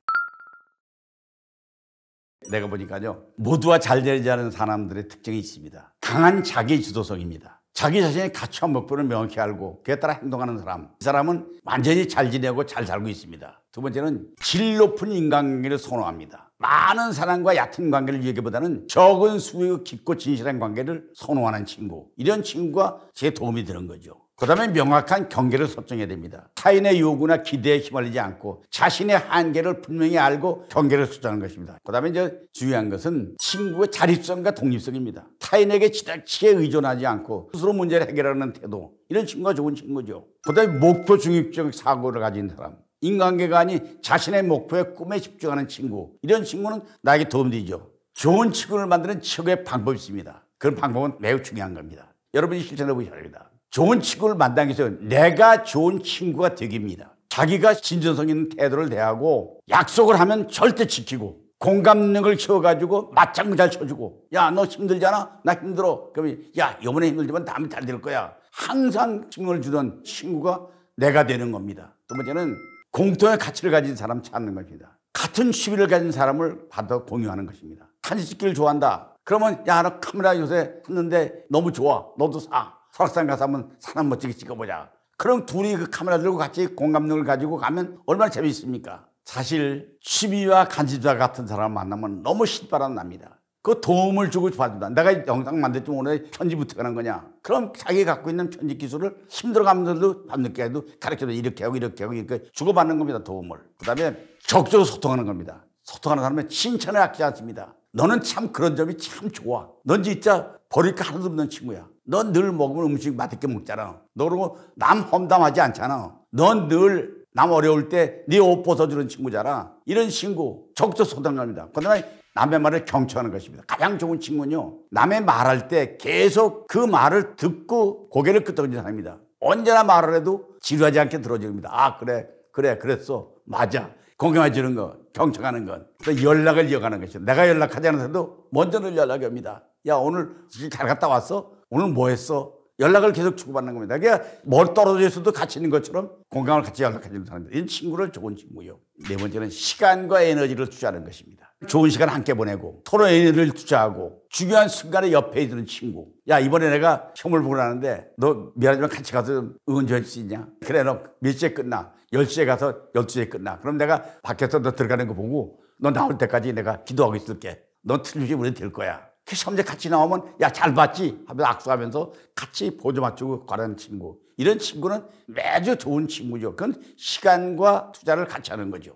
내가 보니까요, 모두와 잘 되지 않은 사람들의 특징이 있습니다. 강한 자기 주도성입니다. 자기 자신의 가치와 목표를 명확히 알고 그에 따라 행동하는 사람. 이 사람은 완전히 잘 지내고 잘 살고 있습니다. 두 번째는 질 높은 인간관계를 선호합니다. 많은 사람과 얕은 관계를 얘기보다는 적은 수의 깊고 진실한 관계를 선호하는 친구. 이런 친구가 제 도움이 되는 거죠. 그 다음에 명확한 경계를 설정해야 됩니다. 타인의 요구나 기대에 휘말리지 않고 자신의 한계를 분명히 알고 경계를 설정하는 것입니다. 그 다음에 이제 중요한 것은 친구의 자립성과 독립성입니다. 타인에게 지나치게 의존하지 않고 스스로 문제를 해결하는 태도. 이런 친구가 좋은 친구죠. 그 다음에 목표 중립적 사고를 가진 사람. 인간관계가 아닌 자신의 목표에 꿈에 집중하는 친구. 이런 친구는 나에게 도움되죠. 좋은 친구를 만드는 최고의 방법이 있습니다. 그런 방법은 매우 중요한 겁니다. 여러분이 실천해 보시기 바랍니다. 좋은 친구를 만나기 위해서 내가 좋은 친구가 되기입니다. 자기가 진정성 있는 태도를 대하고 약속을 하면 절대 지키고 공감력을 키워가지고 맞장구 잘 쳐주고 야, 너 힘들잖아? 나 힘들어. 그러면 야, 이번에 힘들지만 다음에 잘 될 거야. 항상 힘을 주던 친구가 내가 되는 겁니다. 두 번째는 공통의 가치를 가진 사람 찾는 것입니다. 같은 취미를 가진 사람을 받아 공유하는 것입니다. 사진 찍기를 좋아한다. 그러면 야, 너 카메라 요새 샀는데 너무 좋아. 너도 사. 설악산 가서 한번 사진 멋지게 찍어보자. 그럼 둘이 그 카메라 들고 같이 공감력을 가지고 가면 얼마나 재미있습니까? 사실 취미와 간지자 같은 사람을 만나면 너무 신바람 납니다. 그 도움을 주고 받는다. 내가 영상 만들 줄 오늘 편집부터 하는 거냐? 그럼 자기가 갖고 있는 편집 기술을 힘들어가면서도 밤늦게 해도 가르쳐도 이렇게 하고 이렇게 하고 이렇게 주고받는 겁니다. 도움을. 그다음에 적극적으로 소통하는 겁니다. 소통하는 사람은 칭찬을 아끼지 않습니다. 너는 참 그런 점이 참 좋아. 넌 진짜 버릴 거 하나도 없는 친구야. 넌 늘 먹으면 음식 맛있게 먹잖아. 너 그러고 남 험담하지 않잖아. 넌 늘 남 어려울 때 네 옷 벗어주는 친구잖아. 이런 친구 적극 소통합니다. 그다음에 남의 말을 경청하는 것입니다. 가장 좋은 친구는요, 남의 말할 때 계속 그 말을 듣고 고개를 끄덕이는 사람입니다. 언제나 말을 해도 지루하지 않게 들어줍니다. 아, 그래 그랬어, 맞아. 공감해 주는 거, 경청하는 것. 연락을 이어가는 것이죠. 내가 연락하지 않아도 먼저 늘 연락이 옵니다. 야, 오늘 잘 갔다 왔어? 오늘 뭐 했어? 연락을 계속 주고받는 겁니다. 그러니까 멀리 떨어져 있어도 같이 있는 것처럼 공감을 같이 연락해 주는 사람들. 이 친구를 좋은 친구요. 네 번째는 시간과 에너지를 투자하는 것입니다. 좋은 시간 함께 보내고 서로 에너지를 투자하고 중요한 순간에 옆에 있는 친구. 야, 이번에 내가 시험을 보고 나는데 너 미안하지만 같이 가서 응원 좀 할 수 있냐? 그래, 너 몇 시에 끝나? 10시에 가서 12시에 끝나. 그럼 내가 밖에서 너 들어가는 거 보고 너 나올 때까지 내가 기도하고 있을게. 너 틀림없이 우리 될 거야. 그 시험제 같이 나오면 야, 잘 봤지? 하면서 악수하면서 같이 보조 맞추고 가는 친구. 이런 친구는 매주 좋은 친구죠. 그건 시간과 투자를 같이 하는 거죠.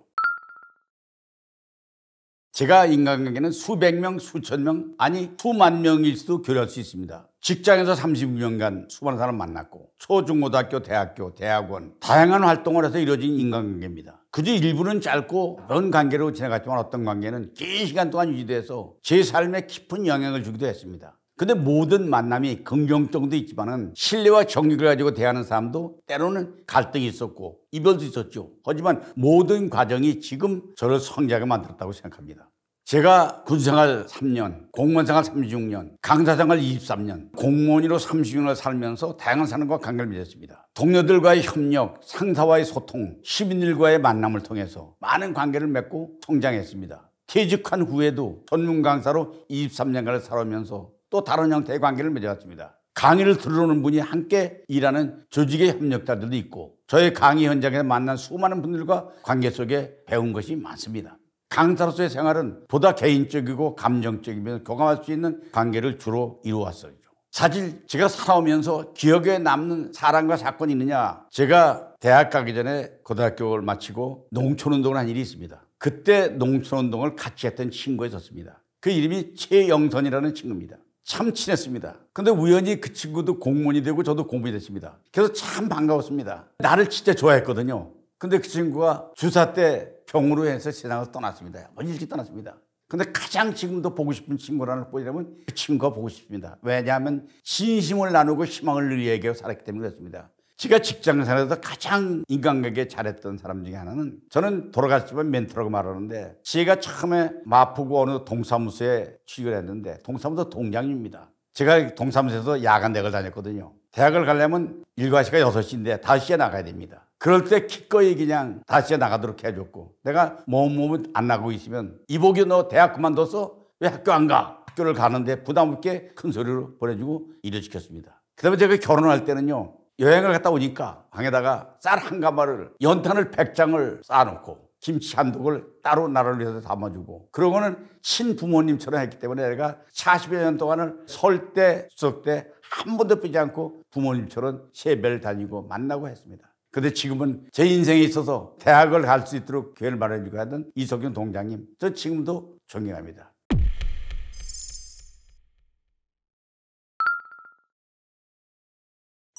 제가 인간관계는 수백 명, 수천 명, 아니 수만 명일 수도 교류할 수 있습니다. 직장에서 30년간 수많은 사람 만났고 초중고등학교, 대학교, 대학원 다양한 활동을 해서 이루어진 인간관계입니다. 그저 일부는 짧고 먼 관계로 지나갔지만 어떤 관계는 긴 시간 동안 유지돼서 제 삶에 깊은 영향을 주기도 했습니다. 근데 모든 만남이 긍정적도 있지만은 신뢰와 정직을 가지고 대하는 사람도 때로는 갈등이 있었고 이별도 있었죠. 하지만 모든 과정이 지금 저를 성장하게 만들었다고 생각합니다. 제가 군생활 3년, 공무원생활 36년, 강사생활 23년, 공무원으로 30년을 살면서 다양한 사람과 관계를 맺었습니다. 동료들과의 협력, 상사와의 소통, 시민들과의 만남을 통해서 많은 관계를 맺고 성장했습니다. 퇴직한 후에도 전문 강사로 23년간을 살아오면서 또 다른 형태의 관계를 맺어왔습니다. 강의를 들어오는 분이 함께 일하는 조직의 협력자들도 있고 저의 강의 현장에서 만난 수많은 분들과 관계 속에 배운 것이 많습니다. 강사로서의 생활은 보다 개인적이고 감정적이면서 교감할 수 있는 관계를 주로 이루어왔어요. 사실 제가 살아오면서 기억에 남는 사람과 사건이 있느냐, 제가 대학 가기 전에 고등학교를 마치고 농촌운동을 한 일이 있습니다. 그때 농촌운동을 같이 했던 친구가 있었습니다. 그 이름이 최영선이라는 친구입니다. 참 친했습니다. 근데 우연히 그 친구도 공무원이 되고 저도 공무원이 됐습니다. 그래서 참 반가웠습니다. 나를 진짜 좋아했거든요. 근데 그 친구가 주사 때 병으로 해서 세상을 떠났습니다. 먼 일찍 떠났습니다. 근데 가장 지금도 보고 싶은 친구라는 보이라면 그 친구가 보고 싶습니다. 왜냐하면 진심을 나누고 희망을 늘 얘기하고 살았기 때문에 그렇습니다. 제가 직장생활에서 가장 인간관계 잘했던 사람 중에 하나는, 저는 돌아갔지만 멘토라고 말하는데, 제가 처음에 마포구 어느 동사무소에 취직을 했는데 동사무소 동장입니다. 제가 동사무소에서 야간 대학을 다녔거든요. 대학을 가려면 일과 시가 6시인데 5시에 나가야 됩니다. 그럴 때 기꺼이 그냥 5시에 나가도록 해줬고, 내가 몸 안 나가고 있으면 이복이 너 대학 그만둬서 왜 학교 안 가? 학교를 가는데 부담 없게 큰 소리로 보내주고 일을 시켰습니다. 그 다음에 제가 결혼할 때는요, 여행을 갔다 오니까 방에다가 쌀 한 가마를, 연탄을 100장을 쌓아놓고 김치 한 독을 따로 나를 위해서 담아주고, 그러고는 친부모님처럼 했기 때문에 내가 40여 년 동안을 설 때 수석 때 한 번도 빼지 않고 부모님처럼 세배를 다니고 만나고 했습니다. 근데 지금은 제 인생에 있어서 대학을 갈 수 있도록 기회를 마련해주고 하던 이석윤 동장님, 저 지금도 존경합니다.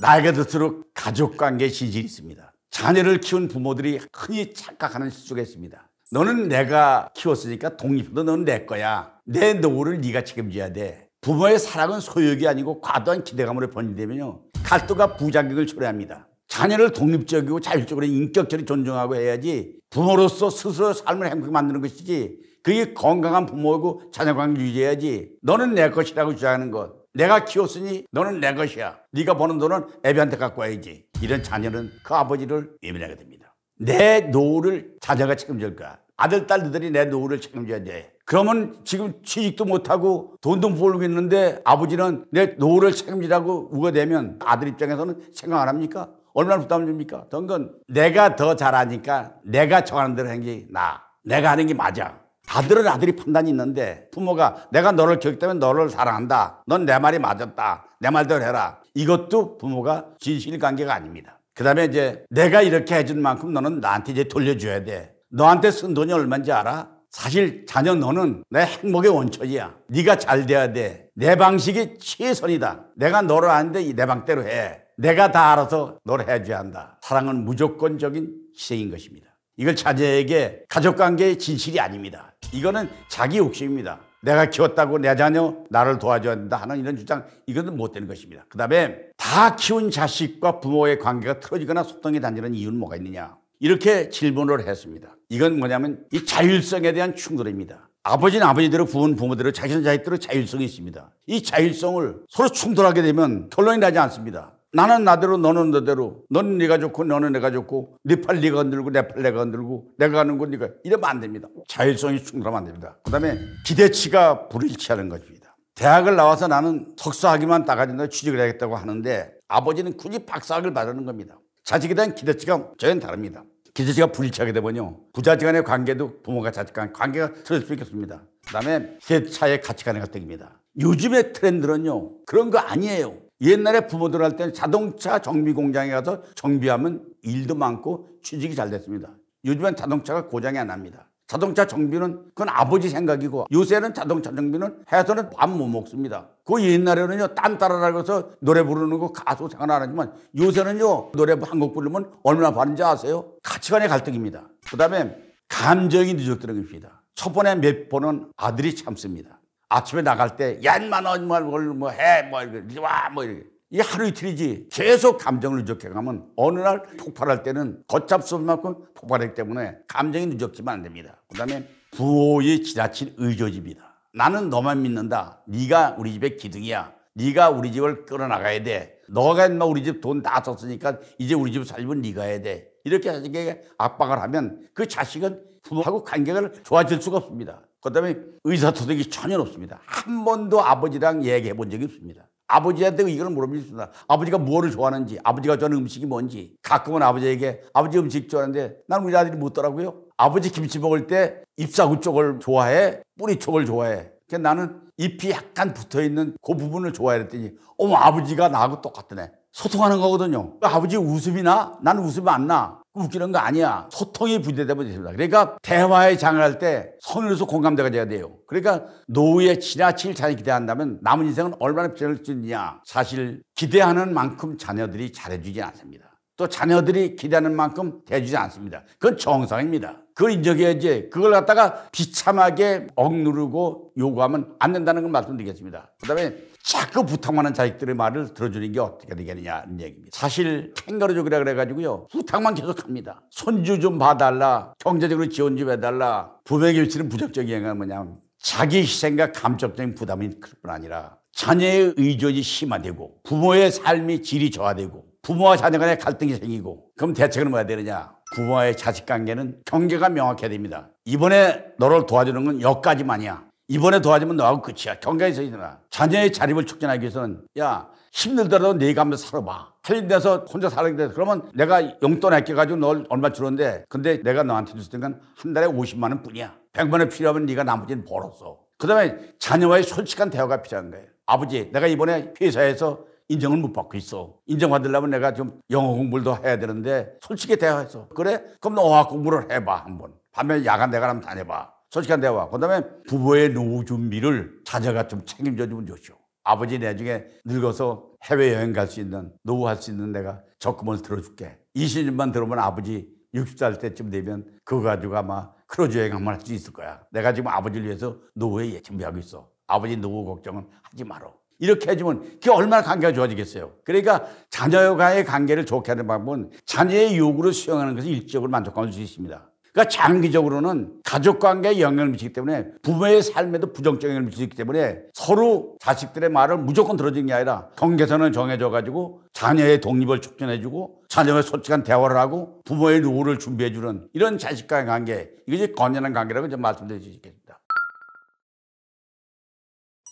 나이가 들수록 가족관계에 지질이 있습니다. 자녀를 키운 부모들이 흔히 착각하는 실수가 있습니다. 너는 내가 키웠으니까 독립도 너는 내 거야. 내 노후를 네가 책임져야 돼. 부모의 사랑은 소욕이 아니고 과도한 기대감으로 번지되면요, 갈등과 부작용을 초래합니다. 자녀를 독립적이고 자율적으로 인격적으로 존중하고 해야지 부모로서 스스로 삶을 행복하게 만드는 것이지, 그게 건강한 부모하고 자녀 관계를 유지해야지. 너는 내 것이라고 주장하는 것, 내가 키웠으니 너는 내 것이야, 네가 버는 돈은 애비한테 갖고 와야지, 이런 자녀는 그 아버지를 외면하게 됩니다. 내 노후를 자녀가 책임질 거야. 아들, 딸들이 내 노후를 책임져야 돼. 그러면 지금 취직도 못하고 돈도 벌고 있는데 아버지는 내 노후를 책임지라고 우겨대면 아들 입장에서는 생각 안 합니까? 얼마나 부담을 줍니까? 건 내가 더 잘하니까 내가 정하는 대로 하는 게 나아. 내가 하는 게 맞아. 아들은 아들이 판단이 있는데, 부모가 내가 너를 키웠기 때문에 너를 사랑한다, 넌 내 말이 맞았다, 내 말대로 해라, 이것도 부모가 진실 관계가 아닙니다. 그 다음에 이제 내가 이렇게 해준 만큼 너는 나한테 이제 돌려줘야 돼. 너한테 쓴 돈이 얼마인지 알아? 사실 자녀 너는 내 행복의 원천이야. 네가 잘 돼야 돼. 내 방식이 최선이다. 내가 너를 아는데 내 방대로 해. 내가 다 알아서 너를 해줘야 한다. 사랑은 무조건적인 희생인 것입니다. 이걸 자녀에게 가족관계의 진실이 아닙니다. 이거는 자기 욕심입니다. 내가 키웠다고 내 자녀 나를 도와줘야 된다 하는 이런 주장, 이것은 못 되는 것입니다. 그 다음에 다 키운 자식과 부모의 관계가 틀어지거나 소통이 단절한 이유는 뭐가 있느냐, 이렇게 질문을 했습니다. 이건 뭐냐면 이 자율성에 대한 충돌입니다. 아버지는 아버지대로, 부모는 부모대로, 자기는 자기대로 자율성이 있습니다. 이 자율성을 서로 충돌하게 되면 결론이 나지 않습니다. 나는 나대로, 너는 너대로, 너는 네가 좋고 너는 내가 좋고, 네 팔 네가 흔들고 내 팔 내가 흔들고, 내가 하는 건 네가, 이러면 안 됩니다. 자율성이 충돌하면 안 됩니다. 그 다음에 기대치가 불일치하는 것입니다. 대학을 나와서 나는 석사학위만 따가지고 취직을 해야겠다고 하는데 아버지는 굳이 박사학위를 받는 겁니다. 자식에 대한 기대치가 저희는 다릅니다. 기대치가 불일치하게 되면요, 부자지간의 관계도 부모가 자식간 관계가 틀어질 수 있겠습니다. 그 다음에 세차의 가치관의 갈등입니다. 요즘의 트렌드는요, 그런 거 아니에요. 옛날에 부모들 할 때는 자동차 정비 공장에 가서 정비하면 일도 많고 취직이 잘 됐습니다. 요즘엔 자동차가 고장이 안 납니다. 자동차 정비는 그건 아버지 생각이고, 요새는 자동차 정비는 해서는 밥 못 먹습니다. 그 옛날에는요, 딴 따라라고 해서 노래 부르는 거 가수 생각 안 하지만 요새는요, 노래 한 곡 부르면 얼마나 받는지 아세요? 가치관의 갈등입니다. 그 다음에 감정이 누적되는 것입니다. 첫 번에 몇 번은 아들이 참습니다. 아침에 나갈 때, 야, 인마, 너, 뭐 해, 뭐, 이리 와, 뭐, 이렇게. 이 하루 이틀이지. 계속 감정을 누적해가면 어느 날 폭발할 때는 걷잡을 수 없는 만큼 폭발하기 때문에 감정이 누적지면 안 됩니다. 그 다음에 부모의 지나친 의존입니다. 나는 너만 믿는다. 네가 우리 집의 기둥이야. 네가 우리 집을 끌어나가야 돼. 너가 인마 우리 집 돈 다 썼으니까 이제 우리 집 살면 네가 해야 돼. 이렇게 자식에게 압박을 하면 그 자식은 부모하고 관계가 좋아질 수가 없습니다. 그 다음에 의사소통이 전혀 없습니다. 한 번도 아버지랑 얘기해 본 적이 없습니다. 아버지한테 이걸 물어보겠습니다. 아버지가 무엇을 좋아하는지, 아버지가 좋아하는 음식이 뭔지. 가끔은 아버지에게 아버지 음식 좋아하는데 난 우리 아들이 묻더라고요. 아버지 김치 먹을 때 잎사구 쪽을 좋아해? 뿌리 쪽을 좋아해? 그러니까 나는 잎이 약간 붙어있는 그 부분을 좋아해 그랬더니 어머, 아버지가 나하고 똑같더네. 소통하는 거거든요. 아버지 웃음이 나? 나는 웃음이 안 나. 웃기는 거 아니야. 소통이 부재되면 됩니다. 그러니까 대화에 장을 때 성인으로서 공감대가 돼야 돼요. 그러니까 노후에 지나칠 자녀 기대한다면 남은 인생은 얼마나 비전을 수 있느냐. 사실 기대하는 만큼 자녀들이 잘해주지 않습니다. 또 자녀들이 기대하는 만큼 대해주지 않습니다. 그건 정상입니다. 그걸 인정해야지. 그걸 갖다가 비참하게 억누르고 요구하면 안 된다는 걸 말씀드리겠습니다. 그 다음에 자꾸 부탁만 하는 자식들의 말을 들어주는 게 어떻게 되겠느냐는 얘기입니다. 사실 캥거루족이라 그래가지고요, 부탁만 계속합니다. 손주 좀 봐달라, 경제적으로 지원 좀 해달라. 부모에게 미치는 부정적인 영향은 뭐냐면 자기 희생과 감정적인 부담이 클 뿐 아니라 자녀의 의존이 심화되고 부모의 삶의 질이 저하되고 부모와 자녀 간의 갈등이 생기고, 그럼 대책은 뭐야 되느냐? 부모와의 자식 관계는 경계가 명확해야 됩니다. 이번에 너를 도와주는 건 여기까지만이야. 이번에 도와주면 너하고 끝이야. 경계가 있어야 되나. 자녀의 자립을 촉진하기 위해서는 야, 힘들더라도 네가 한번 살아봐. 헬린 데서 혼자 살게 돼. 그러면 내가 용돈 아껴가지고 널 얼마 주는데, 근데 내가 너한테 줄 때는 한 달에 50만 원 뿐이야. 100만 원 필요하면 네가 나머지는 벌었어. 그 다음에 자녀와의 솔직한 대화가 필요한 거예요. 아버지, 내가 이번에 회사에서 인정을 못 받고 있어. 인정받으려면 내가 좀 영어 공부를 더 해야 되는데 솔직히 대화했어. 그래? 그럼 너 어학 공부를 해봐 한번. 반면에 야간 대관 한번 다녀봐. 솔직한 대화. 그 다음에 부부의 노후 준비를 자녀가 좀 책임져주면 좋죠. 아버지 나중에 늙어서 해외여행 갈 수 있는, 노후할 수 있는 내가 적금을 들어줄게. 20년만 들어오면 아버지 60살 때쯤 되면 그거 가지고 아마 크루즈 여행 한번 할 수 있을 거야. 내가 지금 아버지를 위해서 노후에 준비하고 있어. 아버지 누구 걱정은 하지 마라. 이렇게 해주면 그게 얼마나 관계가 좋아지겠어요. 그러니까 자녀와의 관계를 좋게 하는 방법은 자녀의 요구를 수용하는 것을 일적으로 만족할 수 있습니다. 그러니까 장기적으로는 가족관계에 영향을 미치기 때문에 부모의 삶에도 부정적인 영향을 미치기 때문에 서로 자식들의 말을 무조건 들어주는 게 아니라 경계선을 정해줘가지고 자녀의 독립을 촉진해주고 자녀와 솔직한 대화를 하고 부모의 노후를 준비해주는 이런 자식과의 관계, 이것이 건전한 관계라고 좀 말씀드릴 수 있겠습니다.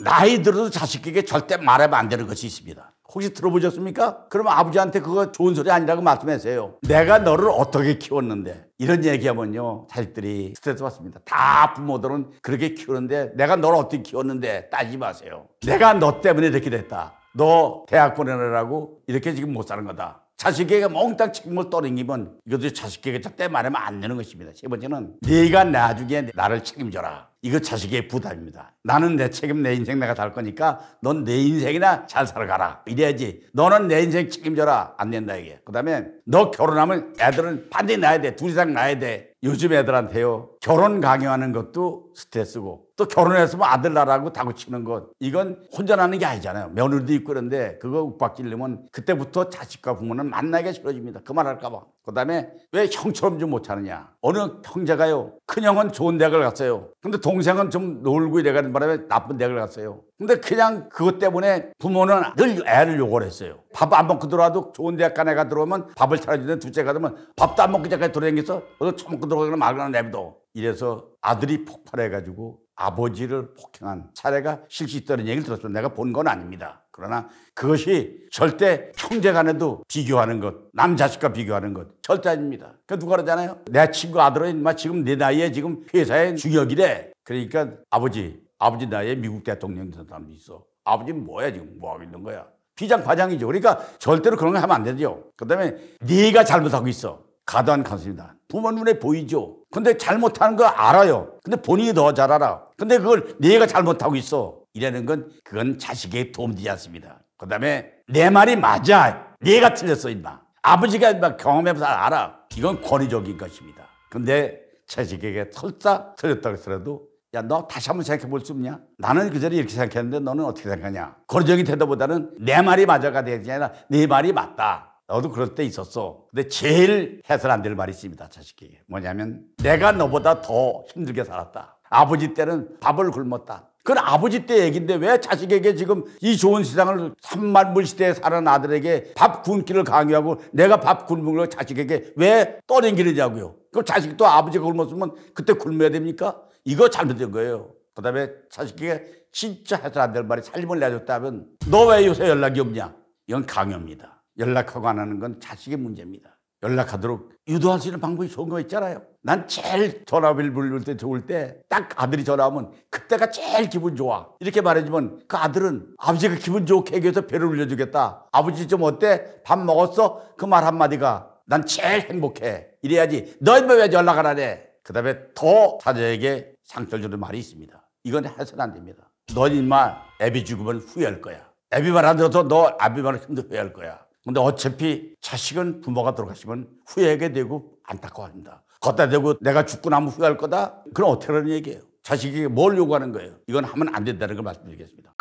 나이 들어도 자식에게 절대 말하면 안 되는 것이 있습니다. 혹시 들어보셨습니까? 그러면 아버지한테 그거 좋은 소리 아니라고 말씀하세요. 내가 너를 어떻게 키웠는데. 이런 얘기하면요, 자식들이 스트레스 받습니다. 다 부모들은 그렇게 키우는데 내가 너를 어떻게 키웠는데 따지지 마세요. 내가 너 때문에 이렇게 됐다. 너 대학 보내느라고 이렇게 지금 못 사는 거다. 자식에게 몽땅 책임을 떠넘기면 이것도 자식에게 절대 말하면 안 되는 것입니다. 세 번째는 네가 나중에 나를 책임져라. 이거 자식의 부담입니다. 나는 내 책임, 내 인생 내가 살 거니까 넌 내 인생이나 잘 살아가라. 이래야지. 너는 내 인생 책임져라. 안 된다 이게. 그다음에 너 결혼하면 애들은 반드시 낳아야 돼. 둘 이상 낳아야 돼. 요즘 애들한테요, 결혼 강요하는 것도 스트레스고 또 결혼했으면 아들 낳으라고 다구치는 것, 이건 혼자 낳는 게 아니잖아요. 며느리도 있고 그런데 그거 윽박지르면 그때부터 자식과 부모는 만나기가 싫어집니다. 그만할까 봐. 그다음에 왜 형처럼 좀 못하느냐. 어느 형제가요, 큰형은 좋은 대학을 갔어요. 근데 동생은 좀 놀고 이래가는 바람에 나쁜 대학을 갔어요. 근데 그냥 그것 때문에 부모는 늘 애를 욕을 했어요. 밥 안 먹고 들어와도 좋은 대학 간 애가 들어오면 밥을 차려주는데 둘째가 들면 밥도 안 먹고 저까지 돌아다니면서 어서 처먹고 들어가거나 말거나 내비둬. 이래서 아들이 폭발해가지고 아버지를 폭행한 사례가 실제 있다는 얘기를 들었어요. 내가 본 건 아닙니다. 그러나 그것이 절대 형제 간에도 비교하는 것, 남자식과 비교하는 것 절대 아닙니다. 그 누가 그러잖아요. 내 친구 아들은 인마 지금 내 나이에 지금 회사에 중역이래. 그러니까 아버지 나이에 미국 대통령 된 사람도 있어. 아버지는 뭐야 지금 뭐하고 있는 거야. 비장파장이죠. 그러니까 절대로 그런 거 하면 안 되죠. 그다음에 네가 잘못하고 있어. 가도한 가슴입니다. 부모 눈에 보이죠. 근데 잘못하는 거 알아요. 근데 본인이 더 잘 알아. 근데 그걸 네가 잘못하고 있어. 이라는 건 그건 자식에게 도움되지 않습니다. 그다음에 내 말이 맞아. 네가 틀렸어 임마. 아버지가 막 경험해서 알아. 이건 권위적인 것입니다. 근데 자식에게 설사 틀렸다고 해서라도 야, 너 다시 한번 생각해 볼 수 없냐? 나는 그전에 이렇게 생각했는데 너는 어떻게 생각하냐? 권위적인 태도보다는 내 말이 맞아가 되는 게 아니라 네 말이 맞다. 너도 그럴 때 있었어. 근데 제일 해서는 안 될 말이 있습니다. 자식에게. 뭐냐면 내가 너보다 더 힘들게 살았다. 아버지 때는 밥을 굶었다. 그건 아버지 때 얘기인데 왜 자식에게 지금 이 좋은 세상을 산만물 시대에 사는 아들에게 밥 굶기를 강요하고 내가 밥 굶은 걸 자식에게 왜 떠넘기느냐고요. 그럼 자식이 또 아버지가 굶었으면 그때 굶어야 됩니까? 이거 잘못된 거예요. 그 다음에 자식에게 진짜 해서 안 될 말이 살림을 내줬다면 너 왜 요새 연락이 없냐? 이건 강요입니다. 연락하고 안 하는 건 자식의 문제입니다. 연락하도록 유도할 수 있는 방법이 좋은 거 있잖아요. 난 제일 전화비를 부를 때 좋을 때 딱 아들이 전화하면 그때가 제일 기분 좋아. 이렇게 말해주면 그 아들은 아버지가 기분 좋게 해서 배를 올려주겠다. 아버지 좀 어때? 밥 먹었어? 그 말 한마디가 난 제일 행복해. 이래야지. 너 왜 연락 안 하네? 그 다음에 더 자녀에게 상처를 주는 말이 있습니다. 이건 해서는 안 됩니다. 넌 인마 애비 죽으면 후회할 거야. 애비 말 안 들어서 너 애비 말을 힘들어 후회할 거야. 근데 어차피 자식은 부모가 돌아가시면 후회하게 되고 안타까워합니다. 걷다 대고 내가 죽고 나면 후회할 거다? 그럼 어떻게 하는 얘기예요? 자식에게 뭘 요구하는 거예요? 이건 하면 안 된다는 걸 말씀드리겠습니다.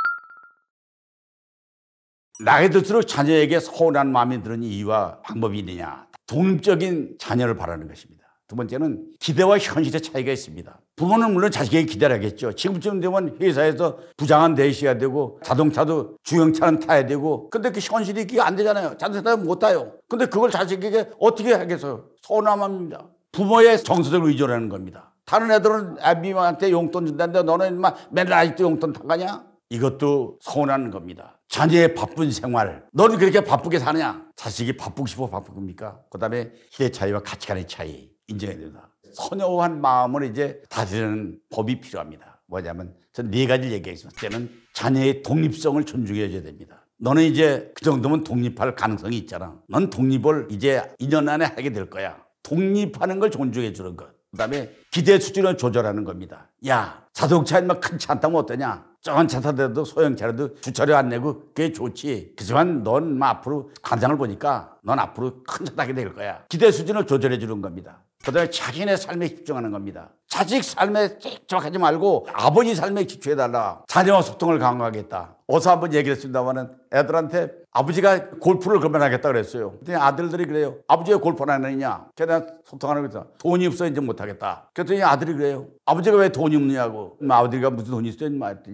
나이 들수록 자녀에게 서운한 마음이 드는 이유와 방법이 있느냐? 독립적인 자녀를 바라는 것입니다. 두 번째는 기대와 현실의 차이가 있습니다. 부모는 물론 자식에게 기대를 하겠죠. 지금쯤 되면 회사에서 부장은 내셔야 되고 자동차도 주행차는 타야 되고 근데 그 현실이 그게 안 되잖아요. 자동차 못 타요. 근데 그걸 자식에게 어떻게 하겠어요? 서운함입니다. 부모의 정서적 의존하는 겁니다. 다른 애들은 애비한테 용돈 준다는데 너는 맨날 아직도 용돈 타가냐? 이것도 서운한 겁니다. 자녀의 바쁜 생활, 너는 그렇게 바쁘게 사느냐? 자식이 바쁘고 싶어 바쁘니까. 그다음에 희대 차이와 가치관의 차이 인정해야 된다. 선여한 마음을 이제 다스리는 법이 필요합니다. 뭐냐면 전 네 가지를 얘기하겠습니다. 첫째는 자녀의 독립성을 존중해 줘야 됩니다. 너는 이제 그 정도면 독립할 가능성이 있잖아. 넌 독립을 이제 2년 안에 하게 될 거야. 독립하는 걸 존중해 주는 것. 그다음에 기대 수준을 조절하는 겁니다. 야, 자동차 인마 큰 차 안 타면 어떠냐? 작은 차 타더라도 소형차라도 주차료 안 내고 그게 좋지. 그지만 넌 앞으로 관상을 보니까 넌 앞으로 큰 차 타게 될 거야. 기대 수준을 조절해 주는 겁니다. 그다음에 자신의 삶에 집중하는 겁니다. 자식 삶에 집착하지 말고 아버지 삶에 기초해달라. 자녀와 소통을 강화하겠다. 어서 한번 얘기를 했습니다마는 애들한테 아버지가 골프를 그만하겠다 그랬어요. 근데 아들들이 그래요. 아버지가 골프를 안 하느냐? 걔네 소통하는 거죠. 돈이 없어 이제 못하겠다. 그랬더니 아들이 그래요. 아버지가 왜 돈이 없느냐고. 아버지가 무슨 돈이 있어요?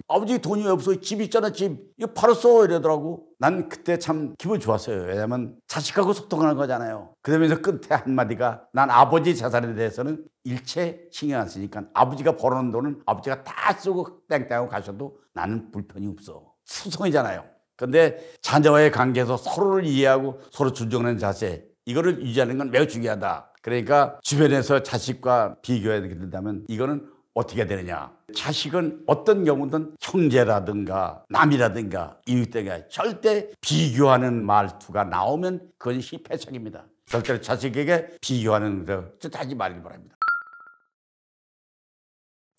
아버지 돈이 왜 없어? 집 있잖아 집. 이거 팔았어 이러더라고. 난 그때 참 기분 좋았어요. 왜냐면 자식하고 소통하는 거잖아요. 그러면서 끝에 한마디가 난 아버지 재산에 대해서는 일체 신경 안 쓰니까 아버지가 벌어놓은 돈은 아버지가 다 쓰고 땡땡하고 가셔도 나는 불편이 없어. 소송이잖아요. 근데 자녀와의 관계에서 서로를 이해하고 서로 존중하는 자세, 이거를 유지하는 건 매우 중요하다. 그러니까 주변에서 자식과 비교해야 된다면 이거는 어떻게 되느냐. 자식은 어떤 경우든 형제라든가 남이라든가 이웃들과 절대 비교하는 말투가 나오면 그건 실패작입니다. 절대로 자식에게 비교하는 것을 하지 말기 바랍니다.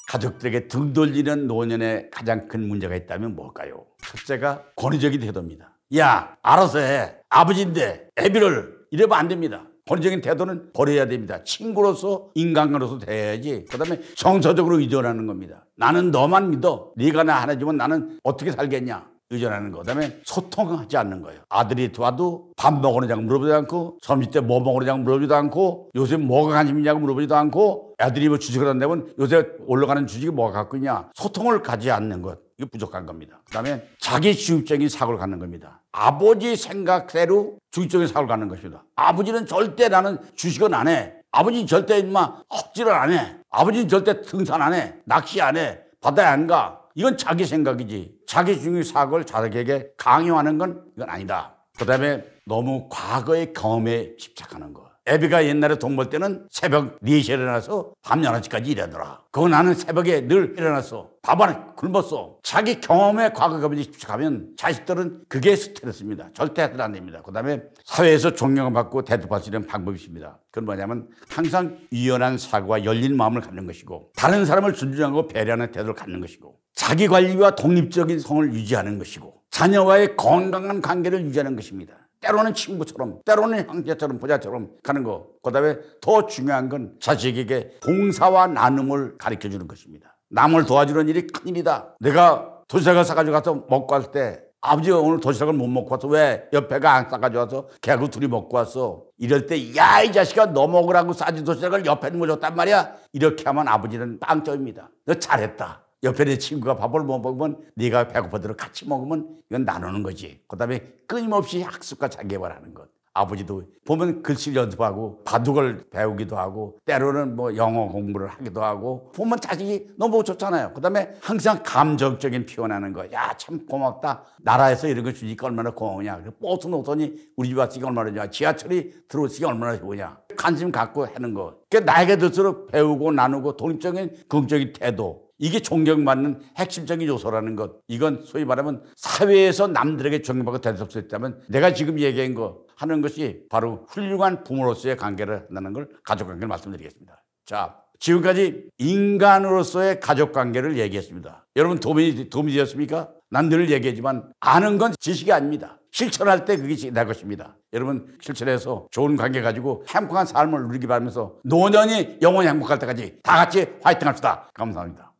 가족들에게 등 돌리는 노년에 가장 큰 문제가 있다면 뭘까요? 첫째가 권위적인 태도입니다. 야, 알아서 해. 아버지인데 애비를 이러면 안 됩니다. 권위적인 태도는 버려야 됩니다. 친구로서 인간으로서 대해야지. 그다음에 정서적으로 의존하는 겁니다. 나는 너만 믿어. 네가 나 하나 주면 나는 어떻게 살겠냐. 의존하는 거. 그다음에 소통하지 않는 거예요. 아들이 와도 밥 먹으느냐고 물어보지도 않고 점심 때 뭐 먹으느냐고 물어보지도 않고 요새 뭐가 관심이냐고 물어보지도 않고 애들이 뭐 주식을 한다면 요새 올라가는 주식이 뭐가 갖고 있냐. 소통을 가지 않는 것. 이거 부족한 겁니다. 그다음에 자기 주입적인 사고를 갖는 겁니다. 아버지 생각대로 주입적인 사고를 갖는 것입니다. 아버지는 절대 나는 주식은 안 해. 아버지는 절대 인마 헛질을 안 해. 아버지는 절대 등산 안 해. 낚시 안 해. 바다에 안 가. 이건 자기 생각이지. 자기 중의 사고를 자기에게 강요하는 건 이건 아니다. 그다음에 너무 과거의 경험에 집착하는 거. 애비가 옛날에 돈 벌 때는 새벽 4시에 일어나서 밤 11시까지 일하더라. 그거 나는 새벽에 늘 일어났어. 밥 안 굶었어. 자기 경험에 과거 경험에 집착하면 자식들은 그게 스트레스입니다. 절대 해서는 안 됩니다. 그다음에 사회에서 존경을 받고 대접받을 수 있는 방법이 있습니다. 그건 뭐냐면 항상 유연한 사고와 열린 마음을 갖는 것이고 다른 사람을 존중하고 배려하는 태도를 갖는 것이고 자기 관리와 독립적인 성을 유지하는 것이고 자녀와의 건강한 관계를 유지하는 것입니다. 때로는 친구처럼 때로는 형제처럼 부자처럼 가는 거. 그다음에 더 중요한 건 자식에게 봉사와 나눔을 가르쳐주는 것입니다. 남을 도와주는 일이 큰일이다. 내가 도시락을 싸가지고 가서 먹고 갈 때 아버지가 오늘 도시락을 못 먹고 와서 왜 옆에가 안 싸가지고 와서 걔하고 둘이 먹고 왔어. 이럴 때 야 이 자식아 너 먹으라고 싸준 도시락을 옆에 있는 걸 줬단 말이야. 이렇게 하면 아버지는 빵점입니다. 너 잘했다. 옆에 내 친구가 밥을 못 먹으면 네가 배고파도록 같이 먹으면 이건 나누는 거지. 그다음에 끊임없이 학습과 자기개발하는 것. 아버지도 보면 글씨 연습하고 바둑을 배우기도 하고 때로는 뭐 영어 공부를 하기도 하고 보면 자식이 너무 좋잖아요. 그다음에 항상 감정적인 표현하는 거. 야, 참 고맙다. 나라에서 이런 거 주니까 얼마나 고마우냐. 버스 노선이 우리 집 왔으니까 얼마나 좋아. 지하철이 들어오니까 얼마나 좋으냐. 관심 갖고 하는 거. 그러니까 나이가 들수록 배우고 나누고 독립적인 긍정적인 태도. 이게 존경받는 핵심적인 요소라는 것. 이건 소위 말하면 사회에서 남들에게 존경받고 대접할 수 있다면 내가 지금 얘기한 거 하는 것이 바로 훌륭한 부모로서의 관계를 한다는 걸 가족관계를 말씀드리겠습니다. 자, 지금까지 인간으로서의 가족관계를 얘기했습니다. 여러분 도움이 되었습니까? 난 늘 얘기하지만 아는 건 지식이 아닙니다. 실천할 때 그게 내 것입니다. 여러분 실천해서 좋은 관계 가지고 행복한 삶을 누리기 바라면서 노년이 영원히 행복할 때까지 다 같이 화이팅 합시다. 감사합니다.